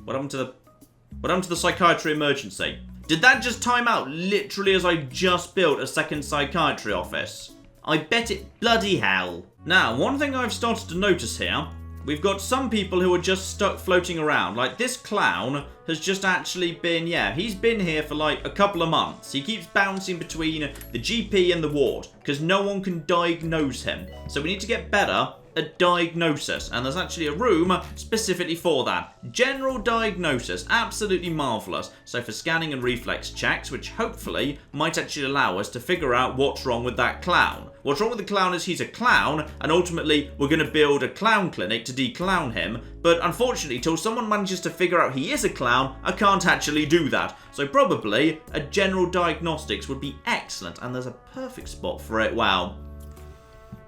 What happened to the psychiatry emergency? Did that just time out literally as I just built a second psychiatry office? I bet it bloody hell. Now, one thing I've started to notice here, we've got some people who are just stuck floating around. Like, this clown has just actually been, yeah, he's been here for like a couple of months. He keeps bouncing between the GP and the ward because no one can diagnose him. So we need to get better at diagnosis, and there's actually a room specifically for that. General diagnosis, absolutely marvellous. So for scanning and reflex checks, which hopefully might actually allow us to figure out what's wrong with that clown. What's wrong with the clown is he's a clown, and ultimately we're going to build a clown clinic to de-clown him, but unfortunately till someone manages to figure out he is a clown, I can't actually do that. So probably a general diagnostics would be excellent, and there's a perfect spot for it. Wow.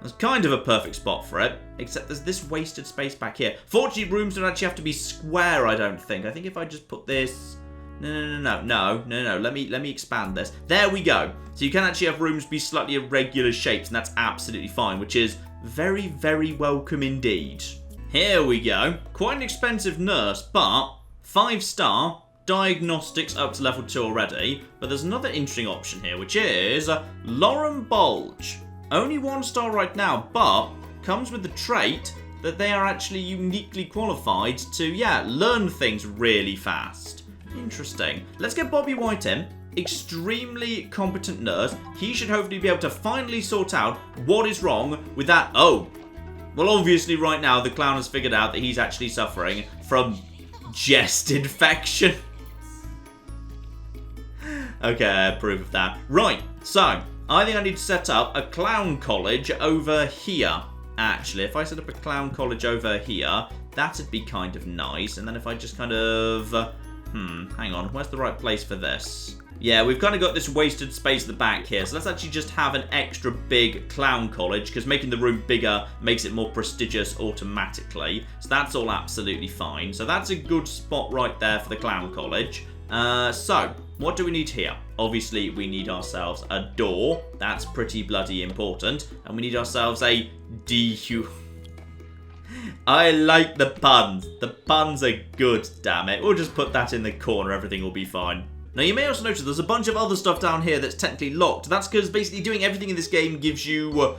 That's kind of a perfect spot for it, except there's this wasted space back here. Fortunately, rooms don't actually have to be square, I don't think. I think if I just put this... No. Let me expand this. There we go. So you can actually have rooms be slightly irregular shapes, and that's absolutely fine, which is very, very welcome indeed. Here we go. Quite an expensive nurse, but 5-star diagnostics up to level 2 already. But there's another interesting option here, which is Lauren Bulge. Only 1-star right now, but comes with the trait that they are actually uniquely qualified to, learn things really fast. Interesting. Let's get Bobby White in. Extremely competent nurse. He should hopefully be able to finally sort out what is wrong with that. Oh, well, obviously right now the clown has figured out that he's actually suffering from chest infection. Okay, I approve of that. Right, so I think I need to set up a clown college over here. Actually, if I set up a clown college over here, that'd be kind of nice. And then if I just kind of... hang on. Where's the right place for this? Yeah, we've kind of got this wasted space at the back here. So let's actually just have an extra big clown college, because making the room bigger makes it more prestigious automatically. So that's all absolutely fine. So that's a good spot right there for the clown college. So, what do we need here? Obviously, we need ourselves a door. That's pretty bloody important. And we need ourselves a DU... I like the puns. The puns are good, damn it. We'll just put that in the corner. Everything will be fine. Now, you may also notice there's a bunch of other stuff down here that's technically locked. That's because basically doing everything in this game gives you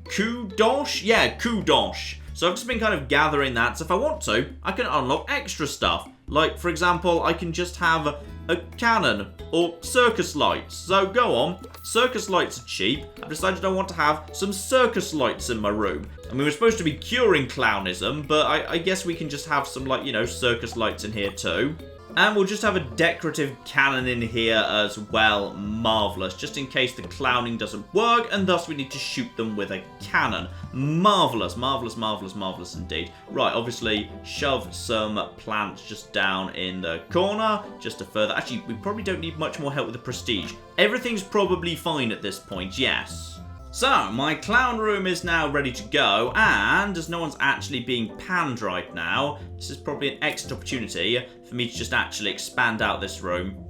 kudosh? Yeah, kudosh. So I've just been kind of gathering that. So if I want to, I can unlock extra stuff. Like, for example, I can just have a cannon or circus lights. So go on. Circus lights are cheap. I've decided I want to have some circus lights in my room. I mean, we're supposed to be curing clownism, but I guess we can just have some, like, you know, circus lights in here too. And we'll just have a decorative cannon in here as well. Marvellous. Just in case the clowning doesn't work, and thus we need to shoot them with a cannon. Marvellous, marvellous, marvellous, marvellous indeed. Right, obviously, shove some plants just down in the corner, just to further... Actually, we probably don't need much more help with the prestige. Everything's probably fine at this point, yes. So, my clown room is now ready to go, and as no one's actually being panned right now, this is probably an excellent opportunity for me to just actually expand out this room.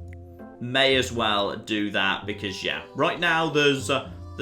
May as well do that, because, yeah, right now there's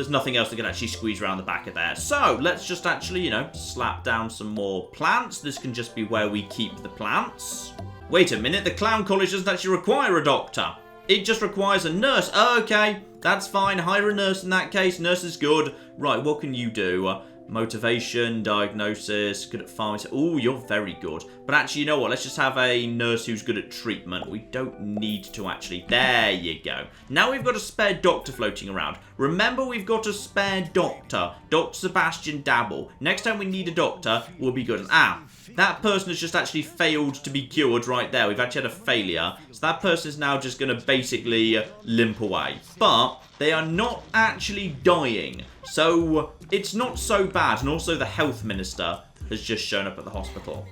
nothing else that can actually squeeze around the back of there. So, let's just actually, you know, slap down some more plants. This can just be where we keep the plants. Wait a minute, the clown college doesn't actually require a doctor. It just requires a nurse. Okay, that's fine. Hire a nurse in that case. Nurse is good. Right, what can you do? Motivation, diagnosis, good at pharmacy. Oh, you're very good. But actually, you know what? Let's just have a nurse who's good at treatment. We don't need to actually. There you go. Now we've got a spare doctor floating around. Remember, we've got a spare doctor. Dr. Sebastian Dabble. Next time we need a doctor, we'll be good. That person has just actually failed to be cured right there. We've actually had a failure. So that person is now just going to basically limp away. But they are not actually dying. So it's not so bad. And also the health minister has just shown up at the hospital.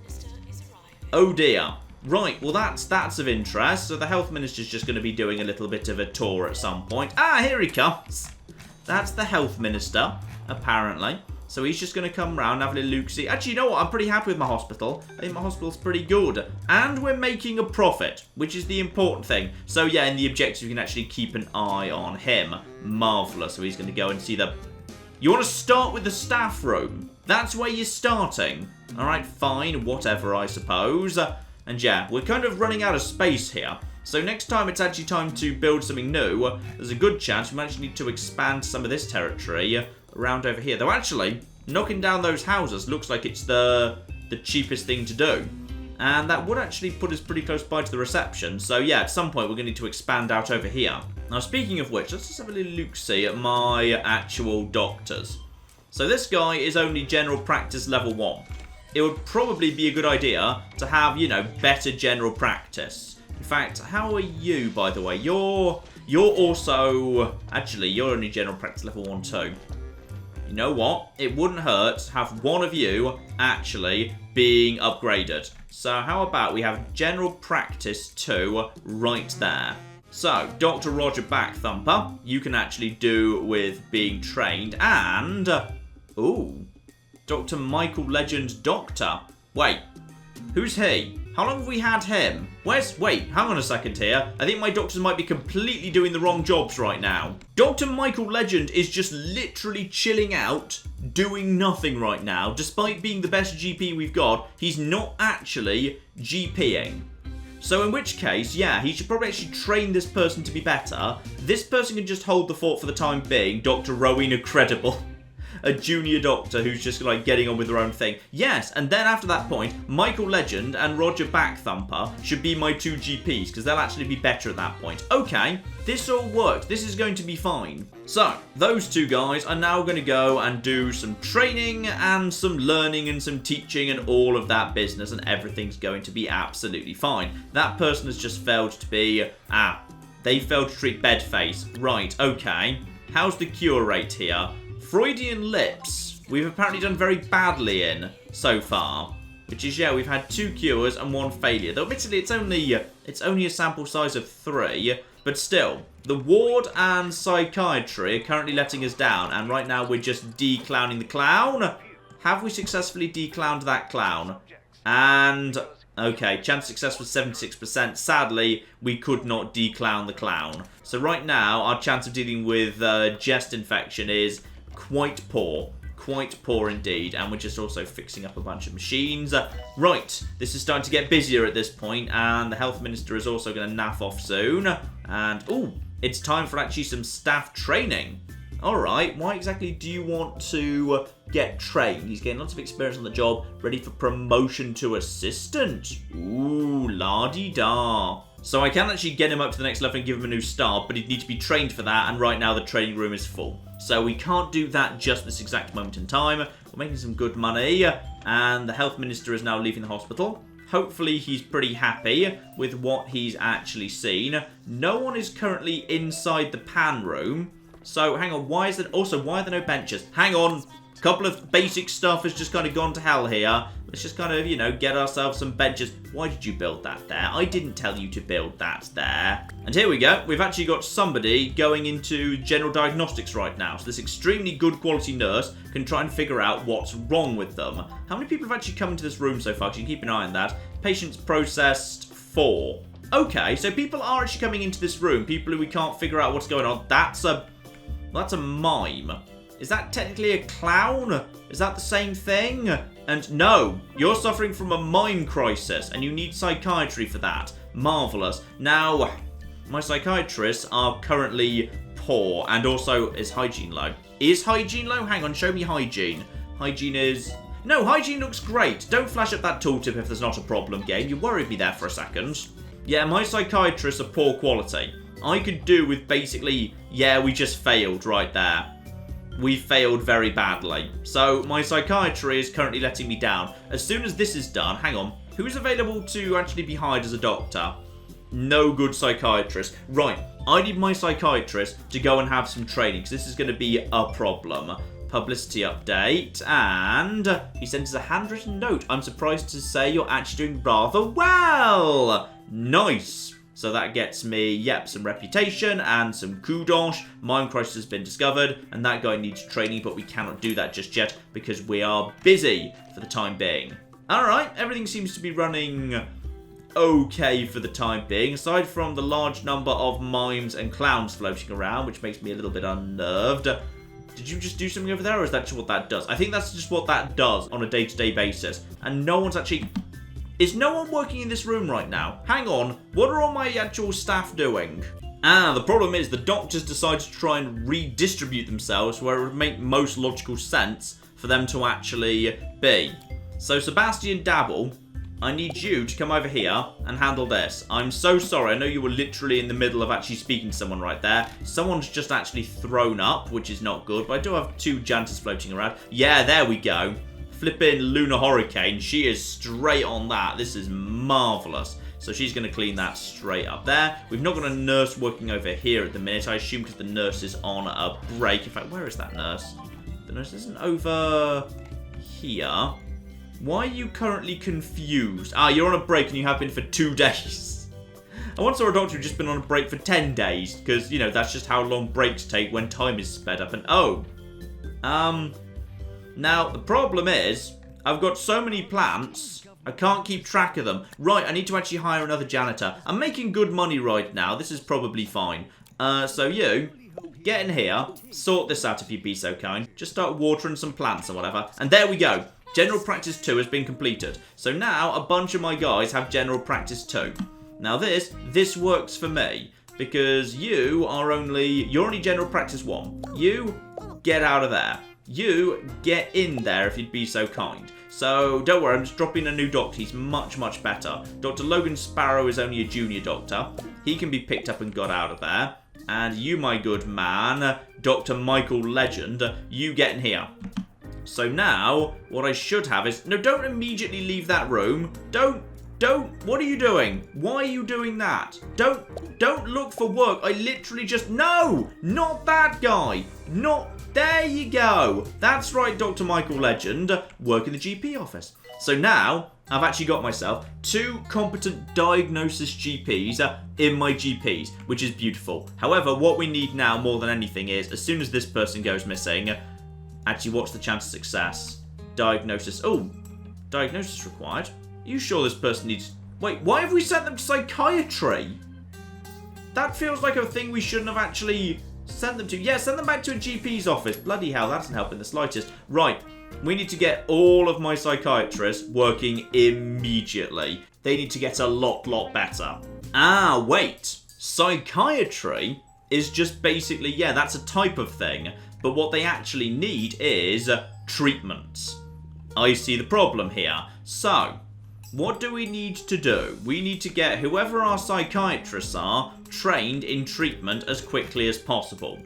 Oh dear. Right, well that's of interest. So the health minister's just going to be doing a little bit of a tour at some point. Here he comes. That's the health minister, apparently. So he's just going to come round and have a little look-see. Actually, you know what? I'm pretty happy with my hospital. I think my hospital's pretty good. And we're making a profit, which is the important thing. So yeah, in the objective, you can actually keep an eye on him. Marvellous. So he's going to go and see the... You want to start with the staff room? That's where you're starting. All right, fine. Whatever, I suppose. And yeah, we're kind of running out of space here. So next time it's actually time to build something new, there's a good chance we might actually need to expand some of this territory around over here. Though actually, knocking down those houses looks like it's the cheapest thing to do. And that would actually put us pretty close by to the reception. So yeah, at some point we're going to need to expand out over here. Now speaking of which, let's just have a little look-see at my actual doctors. So this guy is only general practice level 1. It would probably be a good idea to have, you know, better general practice. In fact, how are you, by the way? You're also... Actually, you're only general practice level 1 too. You know what? It wouldn't hurt to have one of you actually being upgraded. So how about we have general practice 2 right there. So, Dr. Roger Backthumper, you can actually do with being trained. And Ooh. Dr. Michael Legend Doctor. Wait. Who's he? How long have we had him? Wait, hang on a second here. I think my doctors might be completely doing the wrong jobs right now. Dr. Michael Legend is just literally chilling out, doing nothing right now. Despite being the best GP we've got, he's not actually GPing. So in which case, yeah, he should probably actually train this person to be better. This person can just hold the fort for the time being. Dr. Rowena Credible. A junior doctor who's just like getting on with their own thing. Yes, and then after that point, Michael Legend and Roger Backthumper should be my 2 GPs, because they'll actually be better at that point. Okay, this all worked. This is going to be fine. So, those 2 guys are now going to go and do some training and some learning and some teaching and all of that business, and everything's going to be absolutely fine. That person has just failed to be... they failed to treat bedface. Right, okay. How's the cure rate here? Freudian lips, we've apparently done very badly in so far. Which is, yeah, we've had 2 cures and 1 failure. Though admittedly, it's only a sample size of 3. But still, the ward and psychiatry are currently letting us down. And right now, we're just de-clowning the clown. Have we successfully de-clowned that clown? And... okay, chance of success was 76%. Sadly, we could not de-clown the clown. So right now, our chance of dealing with chest infection is... quite poor indeed, and we're just also fixing up a bunch of machines. Right, this is starting to get busier at this point, and the health minister is also going to naff off soon. And, ooh, it's time for actually some staff training. Alright, why exactly do you want to get trained? He's getting lots of experience on the job, ready for promotion to assistant. Ooh, la-di-da. So I can actually get him up to the next level and give him a new start, but he'd need to be trained for that, and right now the training room is full. So we can't do that just this exact moment in time. We're making some good money, and the health minister is now leaving the hospital. Hopefully he's pretty happy with what he's actually seen. No one is currently inside the pan room. So hang on, why are there no benches? Hang on. Couple of basic stuff has just kind of gone to hell here. Let's just kind of, you know, get ourselves some benches. Why did you build that there? I didn't tell you to build that there. And here we go. We've actually got somebody going into general diagnostics right now. So this extremely good quality nurse can try and figure out what's wrong with them. How many people have actually come into this room so far? So you can keep an eye on that. Patients processed 4. Okay, so people are actually coming into this room. People who we can't figure out what's going on. That's a mime. Is that technically a clown? Is that the same thing? And no, you're suffering from a mind crisis and you need psychiatry for that. Marvellous. Now, my psychiatrists are currently poor, and also is hygiene low. Is hygiene low? Hang on, show me hygiene. Hygiene is... no, hygiene looks great. Don't flash up that tooltip if there's not a problem, game. You worried me there for a second. Yeah, my psychiatrists are poor quality. I could do with basically, yeah, we just failed right there. We failed very badly. So my psychiatry is currently letting me down. As soon as this is done, hang on, who's available to actually be hired as a doctor? No good psychiatrist. Right, I need my psychiatrist to go and have some training, because this is going to be a problem. Publicity update, and he sends us a handwritten note. I'm surprised to say you're actually doing rather well. Nice. So that gets me, yep, some reputation and some kudos. Mind crisis has been discovered, and that guy needs training, but we cannot do that just yet because we are busy for the time being. Alright, everything seems to be running okay for the time being, aside from the large number of mimes and clowns floating around, which makes me a little bit unnerved. Did you just do something over there, or is that just what that does? I think that's just what that does on a day-to-day basis, and no one's actually... is no one working in this room right now? Hang on, what are all my actual staff doing? The problem is the doctors decide to try and redistribute themselves where it would make most logical sense for them to actually be. So Sebastian Dabble, I need you to come over here and handle this. I'm so sorry, I know you were literally in the middle of actually speaking to someone right there. Someone's just actually thrown up, which is not good, but I do have 2 janitors floating around. Yeah, there we go. Flipping Lunar Hurricane, she is straight on that. This is marvellous. So she's going to clean that straight up there. We've not got a nurse working over here at the minute, I assume because the nurse is on a break. In fact, where is that nurse? The nurse isn't over here. Why are you currently confused? You're on a break and you have been for 2 days. I once saw a doctor who'd just been on a break for 10 days, because, you know, that's just how long breaks take when time is sped up. And, Now, the problem is, I've got so many plants, I can't keep track of them. Right, I need to actually hire another janitor. I'm making good money right now. This is probably fine. So you, get in here, sort this out if you'd be so kind. Just start watering some plants or whatever. And there we go. General Practice 2 has been completed. So now a bunch of my guys have General Practice 2. Now this works for me. Because you're only General Practice 1. You, get out of there. You, get in there if you'd be so kind. So, don't worry, I'm just dropping a new doctor. He's much, much better. Dr. Logan Sparrow is only a junior doctor. He can be picked up and got out of there. And you, my good man, Dr. Michael Legend, you get in here. So now, what I should have is... No, don't immediately leave that room. Don't. What are you doing? Why are you doing that? Don't look for work. I literally just... No! Not that guy. Not... There you go. That's right, Dr. Michael Legend. Work in the GP office. So now, I've actually got myself 2 competent diagnosis GPs in my GPs, which is beautiful. However, what we need now more than anything is, as soon as this person goes missing, actually, what's the chance of success? Diagnosis. Oh, diagnosis required. Are you sure this person needs... Wait, why have we sent them to psychiatry? That feels like a thing we shouldn't have actually sent them to. Yeah, send them back to a GP's office. Bloody hell, that doesn't help in the slightest. Right, we need to get all of my psychiatrists working immediately. They need to get a lot better. Ah, wait. Psychiatry is just basically, yeah, that's a type of thing. But what they actually need is treatments. I see the problem here. So... what do we need to do? We need to get whoever our psychiatrists are trained in treatment as quickly as possible.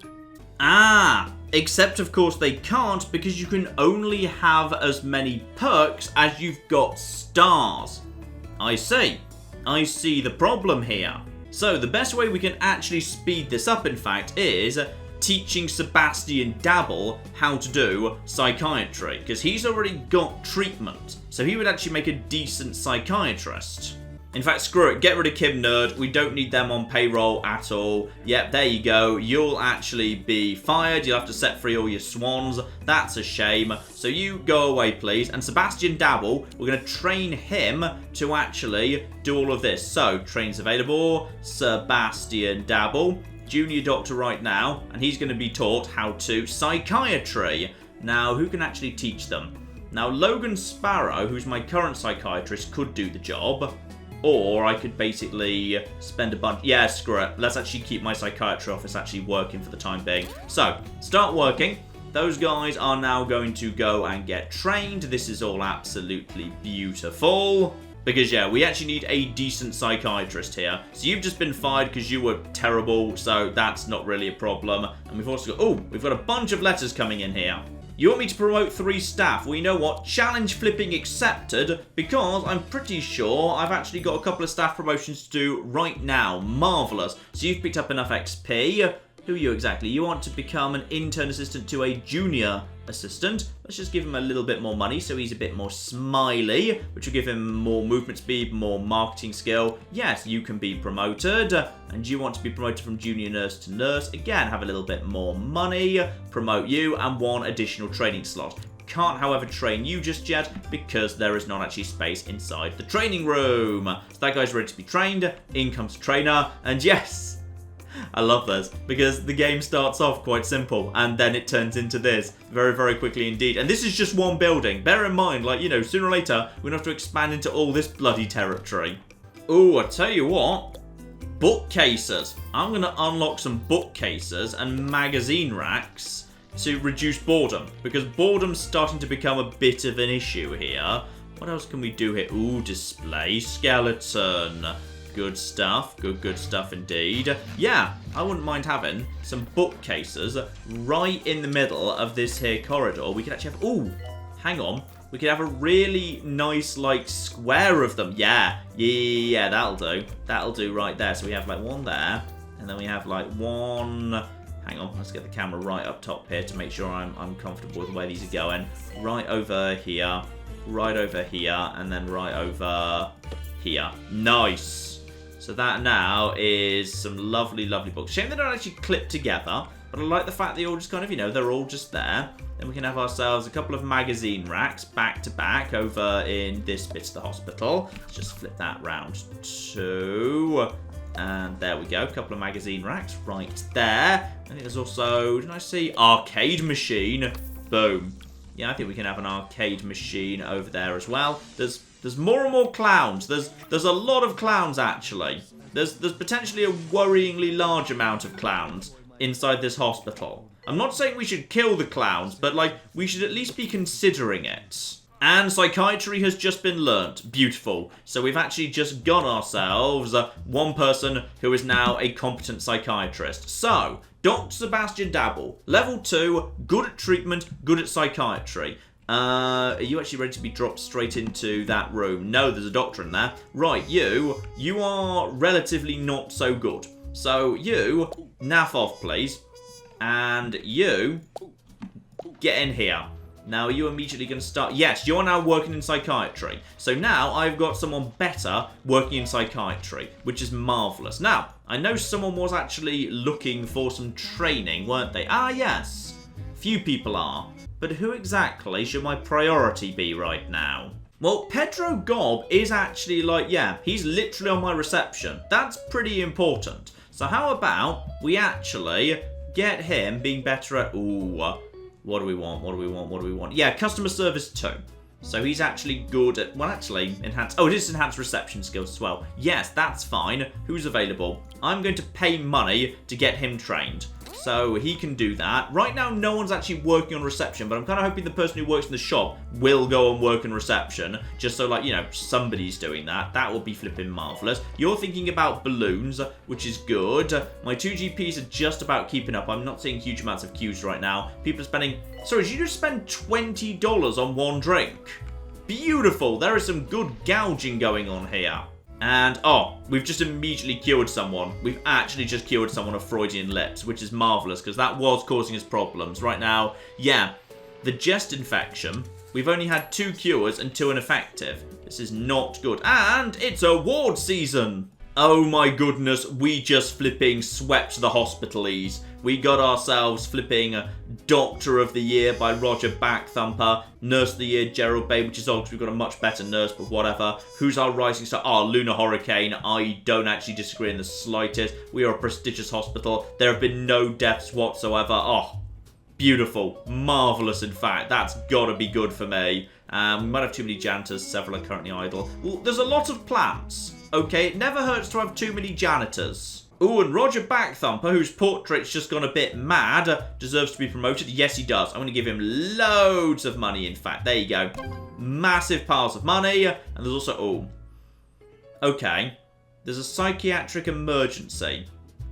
Ah, except of course they can't because you can only have as many perks as you've got stars. I see the problem here. So the best way we can actually speed this up, in fact, is teaching Sebastian Dabble how to do psychiatry, because he's already got treatment, so he would actually make a decent psychiatrist. In fact, screw it, get rid of Kim Nerd, we don't need them on payroll at all. Yep, there you go, you'll actually be fired, you'll have to set free all your swans, that's a shame. So you go away please, and Sebastian Dabble, we're going to train him to actually do all of this. So, trains available, Sebastian Dabble. Junior doctor right now, and he's going to be taught how to psychiatry. Now, who can actually teach them? Now, Logan Sparrow, who's my current psychiatrist, could do the job, or I could basically spend a bunch... Yeah, screw it. Let's actually keep my psychiatry office actually working for the time being. So, start working. Those guys are now going to go and get trained. This is all absolutely beautiful. Because, yeah, we actually need a decent psychiatrist here. So you've just been fired because you were terrible, so that's not really a problem. And we've also got... Oh, we've got a bunch of letters coming in here. You want me to promote 3 staff? Well, you know what? Challenge flipping accepted, because I'm pretty sure I've actually got a couple of staff promotions to do right now. Marvellous. So you've picked up enough XP. Who are you exactly? You want to become an intern assistant to a junior assistant. Let's just give him a little bit more money so he's a bit more smiley, which will give him more movement speed, more marketing skill. Yes, you can be promoted. And you want to be promoted from junior nurse to nurse. Again, have a little bit more money. Promote you and 1 additional training slot. Can't, however, train you just yet because there is not actually space inside the training room. So that guy's ready to be trained. In comes trainer. And yes, I love this, because the game starts off quite simple, and then it turns into this very, very quickly indeed. And this is just 1 building. Bear in mind, like, you know, sooner or later, we're going to have to expand into all this bloody territory. Ooh, I tell you what. Bookcases. I'm going to unlock some bookcases and magazine racks to reduce boredom, because boredom's starting to become a bit of an issue here. What else can we do here? Ooh, display skeleton. Good stuff. Good stuff indeed. Yeah, I wouldn't mind having some bookcases right in the middle of this here corridor. We could actually have... Ooh, hang on. We could have a really nice, like, square of them. Yeah, that'll do. That'll do right there. So we have, like, 1 there. And then we have, like, 1... Hang on, let's get the camera right up top here to make sure I'm comfortable with the way these are going. Right over here. Right over here. And then right over here. Nice. So that now is some lovely, lovely books. Shame they don't actually clip together, but I like the fact they all just kind of, they're all just there. Then we can have ourselves a couple of magazine racks back to back over in this bit of the hospital. Let's just flip that round too. And there we go, a couple of magazine racks right there. I think there's also, didn't I see, arcade machine? Boom. Yeah, I think we can have an arcade machine over there as well. There's more and more clowns. There's a lot of clowns, actually. There's potentially a worryingly large amount of clowns inside this hospital. I'm not saying we should kill the clowns, but, like, we should at least be considering it. And psychiatry has just been learnt. Beautiful. So we've actually just got ourselves one person who is now a competent psychiatrist. So, Dr. Sebastian Dabble, level 2, good at treatment, good at psychiatry. Are you actually ready to be dropped straight into that room? No, there's a doctor in there. Right, you are relatively not so good. So, you, naff off, please. And you, get in here. Now, are you immediately going to start? Yes, you're now working in psychiatry. So now I've got someone better working in psychiatry, which is marvellous. Now, I know someone was actually looking for some training, weren't they? Ah, yes. Few people are. But who exactly should my priority be right now? Well, Pedro Gob is actually like, yeah, he's literally on my reception. That's pretty important. So how about we actually get him being better at... Ooh, what do we want? Yeah, customer service 2. So he's actually good at... Well, actually, enhanced... Oh, it is enhanced reception skills as well. Yes, that's fine. Who's available? I'm going to pay money to get him trained. So he can do that. Right now, no one's actually working on reception, but I'm kind of hoping the person who works in the shop will go and work in reception, just so, like, somebody's doing that. That would be flipping marvellous. You're thinking about balloons, which is good. My 2 GPs are just about keeping up. I'm not seeing huge amounts of queues right now. People are spending... Sorry, did you just spend $20 on one drink? Beautiful. There is some good gouging going on here. And, oh, we've just immediately cured someone. We've actually just cured someone of Freudian lips, which is marvellous, because that was causing us problems. Right now, yeah, the chest infection, we've only had 2 cures and 2 ineffective. This is not good. And it's award season! Oh my goodness, we just flipping swept the hospitalies. We got ourselves flipping Doctor of the Year by Roger Backthumper, Nurse of the Year Gerald Bay, which is odd because we've got a much better nurse, but whatever. Who's our rising star? Oh, Lunar Hurricane. I don't actually disagree in the slightest. We are a prestigious hospital. There have been no deaths whatsoever. Oh, beautiful. Marvellous, in fact. That's gotta be good for me. We might have too many janitors. Several are currently idle. Well, there's a lot of plants. Okay, it never hurts to have too many janitors. Ooh, and Roger Backthumper, whose portrait's just gone a bit mad, deserves to be promoted. Yes, he does. I'm going to give him loads of money, in fact. There you go. Massive piles of money. And there's also... Ooh. Okay. There's a psychiatric emergency.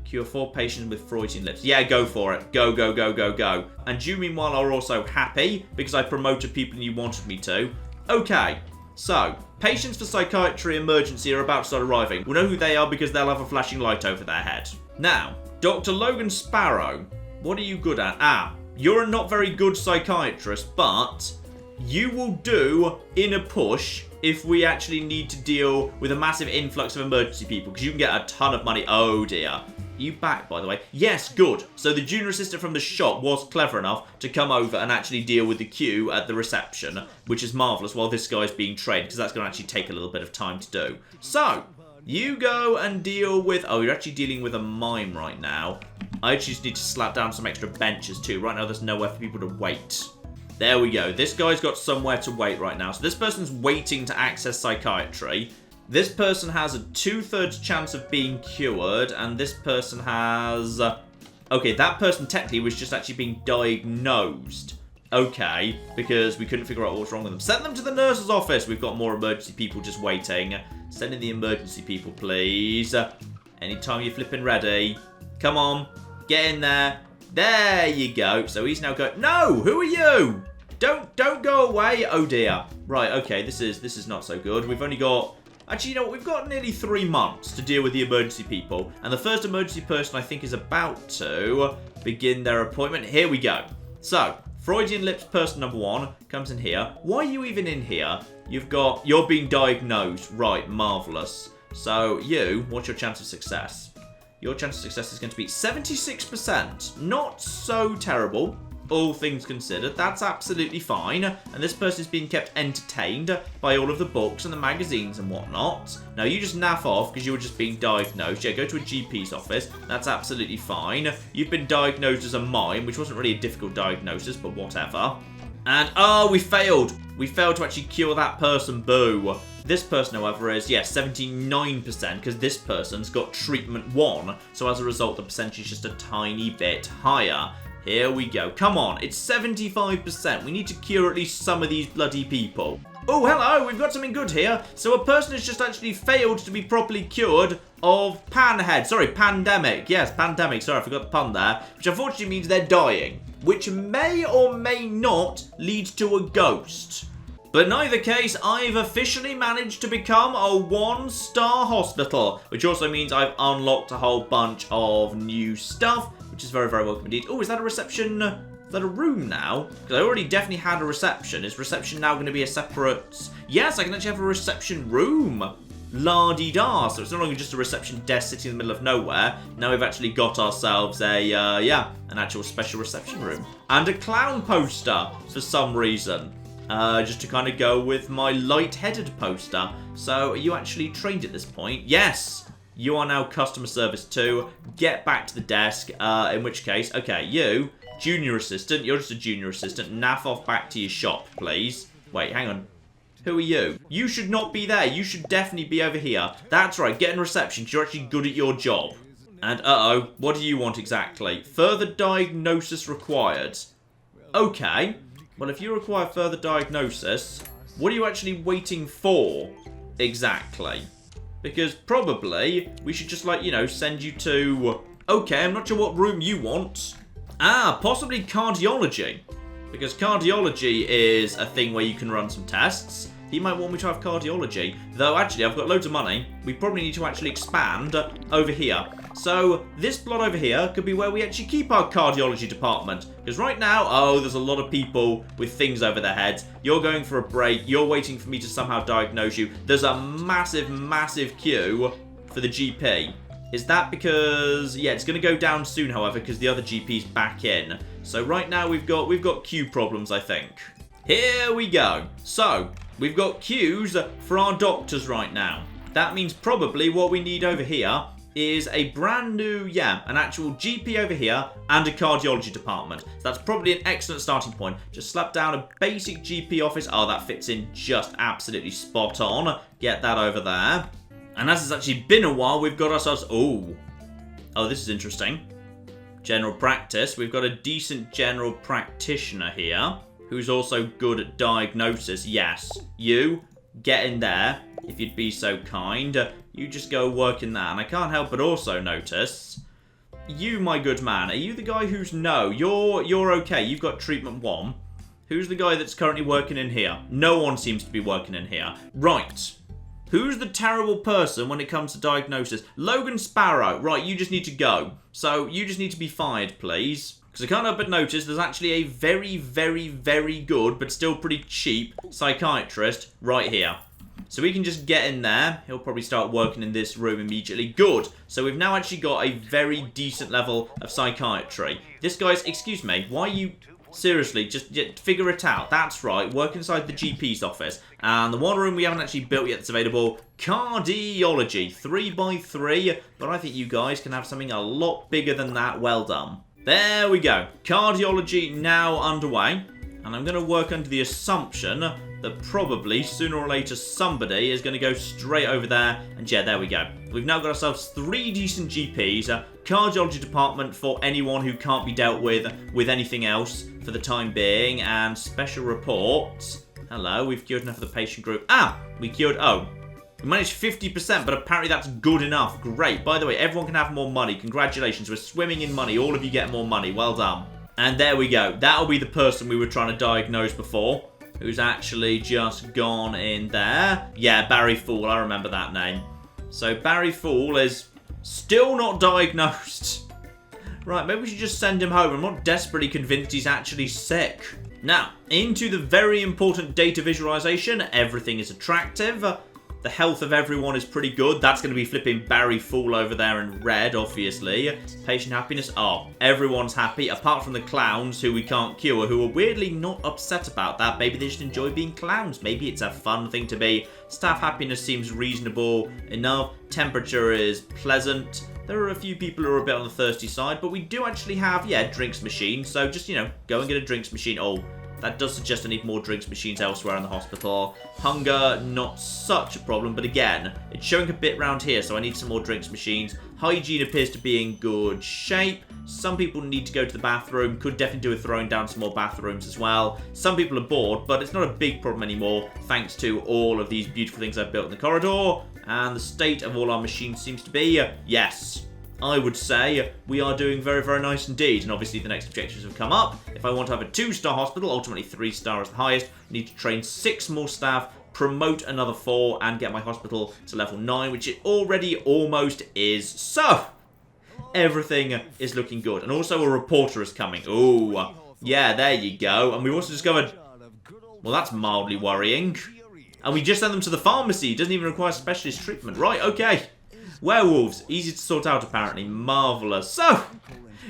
Cure 4 patients with Freudian lips. Yeah, go for it. Go, go, go, go, go. And you, meanwhile, are also happy because I promoted people you wanted me to. Okay. So, patients for psychiatry emergency are about to start arriving. We'll know who they are because they'll have a flashing light over their head. Now, Dr. Logan Sparrow, what are you good at? Ah, you're a not very good psychiatrist, but you will do in a push if we actually need to deal with a massive influx of emergency people, because you can get a ton of money. Oh dear. You back, by the way? Yes, good. So the junior assistant from the shop was clever enough to come over and actually deal with the queue at the reception, which is marvellous while this guy's being trained, because that's going to actually take a little bit of time to do. So, you go and deal with... Oh, you're actually dealing with a mime right now. I actually just need to slap down some extra benches too. Right now, there's nowhere for people to wait. There we go. This guy's got somewhere to wait right now. So this person's waiting to access psychiatry. This person has a 2/3 chance of being cured, and this person has... Okay, that person technically was just actually being diagnosed. Okay, because we couldn't figure out what's wrong with them. Send them to the nurse's office. We've got more emergency people just waiting. Send in the emergency people, please. Anytime you're flipping ready. Come on, get in there. There you go. So he's now going... No, who are you? Don't go away. Oh dear. Right, okay, this is not so good. We've only got... Actually, you know what? We've got nearly 3 months to deal with the emergency people. And the first emergency person, I think, is about to begin their appointment. Here we go. So, Freudian lips person number 1 comes in here. Why are you even in here? You're being diagnosed. Right, marvellous. So, what's your chance of success? Your chance of success is going to be 76%. Not so terrible, all things considered. That's absolutely fine. And this person is being kept entertained by all of the books and the magazines and whatnot. Now, you just naff off because you were just being diagnosed. Yeah, go to a GP's office. That's absolutely fine. You've been diagnosed as a mime, which wasn't really a difficult diagnosis, but whatever. And, oh, we failed. We failed to actually cure that person, boo. This person, however, is, 79%, because this person's got treatment 1. So as a result, the percentage is just a tiny bit higher. Here we go. Come on, it's 75%. We need to cure at least some of these bloody people. Oh, hello, we've got something good here. So a person has just actually failed to be properly cured of pandemic. Yes, pandemic. Sorry, I forgot the pun there. Which unfortunately means they're dying. Which may or may not lead to a ghost. But in either case, I've officially managed to become a 1-star hospital. Which also means I've unlocked a whole bunch of new stuff. Which is very, very welcome indeed. Oh, is that a reception? Is that a room now? Because I already definitely had a reception. Is reception now going to be a separate... Yes, I can actually have a reception room. La-di-da. So it's no longer just a reception desk sitting in the middle of nowhere. Now we've actually got ourselves a, an actual special reception room. And a clown poster for some reason. Just to kind of go with my light-headed poster. So are you actually trained at this point? Yes. You are now customer service 2. Get back to the desk. In which case, okay, you, junior assistant. You're just a junior assistant. Naff off back to your shop, please. Wait, hang on. Who are you? You should not be there. You should definitely be over here. That's right. Get in reception because you're actually good at your job. And uh-oh, what do you want exactly? Further diagnosis required. Okay. Well, if you require further diagnosis, what are you actually waiting for exactly? Because probably we should just, like, send you to... Okay, I'm not sure what room you want. Ah, possibly cardiology. Because cardiology is a thing where you can run some tests. He might want me to have cardiology. Though, actually, I've got loads of money. We probably need to actually expand over here. So, this plot over here could be where we actually keep our cardiology department. Because right now, oh, there's a lot of people with things over their heads. You're going for a break. You're waiting for me to somehow diagnose you. There's a massive, massive queue for the GP. Is that because... Yeah, it's going to go down soon, however, because the other GP's back in. So right now, we've got queue problems, I think. Here we go. So, we've got queues for our doctors right now. That means probably what we need over here is a brand new, an actual GP over here and a cardiology department. So that's probably an excellent starting point. Just slap down a basic GP office. Oh, that fits in just absolutely spot on. Get that over there. And as it's actually been a while, we've got ourselves... Oh, this is interesting. General practice. We've got a decent general practitioner here who's also good at diagnosis. Yes, you get in there, if you'd be so kind. You just go work in that. And I can't help but also notice, you, my good man, are you the guy who's... No, you're okay. You've got treatment 1. Who's the guy that's currently working in here? No one seems to be working in here. Right. Who's the terrible person when it comes to diagnosis? Logan Sparrow. Right, you just need to go. So, you just need to be fired, please. Because I can't help but notice there's actually a very, very, very good, but still pretty cheap psychiatrist right here. So we can just get in there. He'll probably start working in this room immediately. Good. So we've now actually got a very decent level of psychiatry. This guy's... Excuse me, why are you... Seriously, just figure it out. That's right, work inside the GP's office. And the one room we haven't actually built yet that's available, cardiology. 3x3, but I think you guys can have something a lot bigger than that. Well done. There we go. Cardiology now underway. And I'm going to work under the assumption that probably, sooner or later, somebody is going to go straight over there. And yeah, there we go. We've now got ourselves 3 decent GPs. Cardiology department for anyone who can't be dealt with anything else for the time being. And special reports. Hello, we've cured enough of the patient group. Ah, we cured... Oh, we managed 50%, but apparently that's good enough. Great. By the way, everyone can have more money. Congratulations. We're swimming in money. All of you get more money. Well done. And there we go. That'll be the person we were trying to diagnose before, who's actually just gone in there. Yeah, Barry Fool. I remember that name. So Barry Fool is still not diagnosed. Right, maybe we should just send him home. I'm not desperately convinced he's actually sick. Now, into the very important data visualization. Everything is attractive. The health of everyone is pretty good. That's going to be flipping Barry Fool over there in red, obviously. Patient happiness. Oh, everyone's happy, apart from the clowns, who we can't cure, who are weirdly not upset about that. Maybe they just enjoy being clowns. Maybe it's a fun thing to be. Staff happiness seems reasonable enough. Temperature is pleasant. There are a few people who are a bit on the thirsty side, but we do actually have, yeah, drinks machine. So just, you know, go and get a drinks machine. Oh, that does suggest I need more drinks machines elsewhere in the hospital. Hunger, not such a problem, but again, it's showing a bit round here, so I need some more drinks machines. Hygiene appears to be in good shape. Some people need to go to the bathroom. Could definitely do with throwing down some more bathrooms as well. Some people are bored, but it's not a big problem anymore, thanks to all of these beautiful things I've built in the corridor. And the state of all our machines seems to be, yes, I would say we are doing very, very nice indeed. And obviously the next objectives have come up. If I want to have a 2-star hospital, ultimately 3-star is the highest, I need to train 6 more staff, promote another 4, and get my hospital to level 9, which it already almost is. So, everything is looking good. And also a reporter is coming. Ooh, yeah, there you go. And we've also discovered, well, that's mildly worrying. And we just send them to the pharmacy. It doesn't even require specialist treatment. Right, okay. Werewolves. Easy to sort out, apparently. Marvellous. So,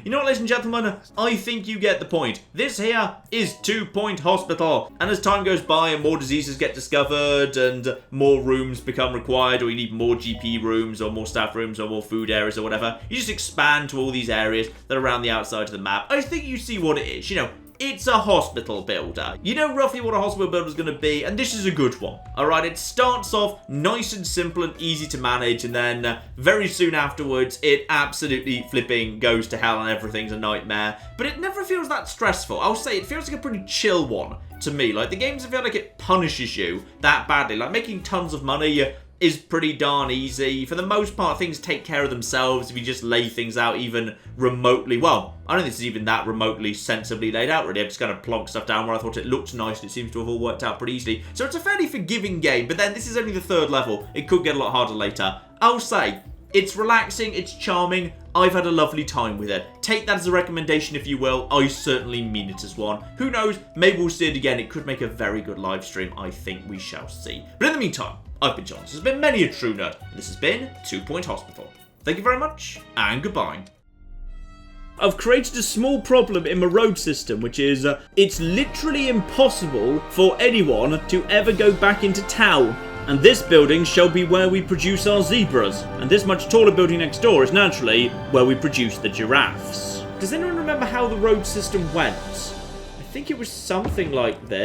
you know what, ladies and gentlemen? I think you get the point. This here is 2 Point Hospital. And as time goes by and more diseases get discovered and more rooms become required, or you need more GP rooms or more staff rooms or more food areas or whatever, you just expand to all these areas that are around the outside of the map. I think you see what it is. You know, it's a hospital builder. You know roughly what a hospital builder is going to be, and this is a good one. Alright, it starts off nice and simple and easy to manage, and then very soon afterwards, it absolutely flipping goes to hell and everything's a nightmare. But it never feels that stressful. I'll say it feels like a pretty chill one to me. Like, the games feel like it punishes you that badly. Like, making tons of money is pretty darn easy. For the most part, things take care of themselves if you just lay things out even remotely. Well, I don't think this is even that remotely sensibly laid out, really. I've just kind of plonked stuff down where I thought it looked nice, and it seems to have all worked out pretty easily. So it's a fairly forgiving game, but then this is only the 3rd level. It could get a lot harder later. I'll say, it's relaxing, it's charming. I've had a lovely time with it. Take that as a recommendation if you will. I certainly mean it as one. Who knows, maybe we'll see it again. It could make a very good live stream. I think we shall see. But in the meantime, I've been John. This has been many a true nerd. And this has been 2 Point Hospital. Thank you very much, and goodbye. I've created a small problem in my road system, which is, it's literally impossible for anyone to ever go back into town. And this building shall be where we produce our zebras. And this much taller building next door is naturally where we produce the giraffes. Does anyone remember how the road system went? I think it was something like this.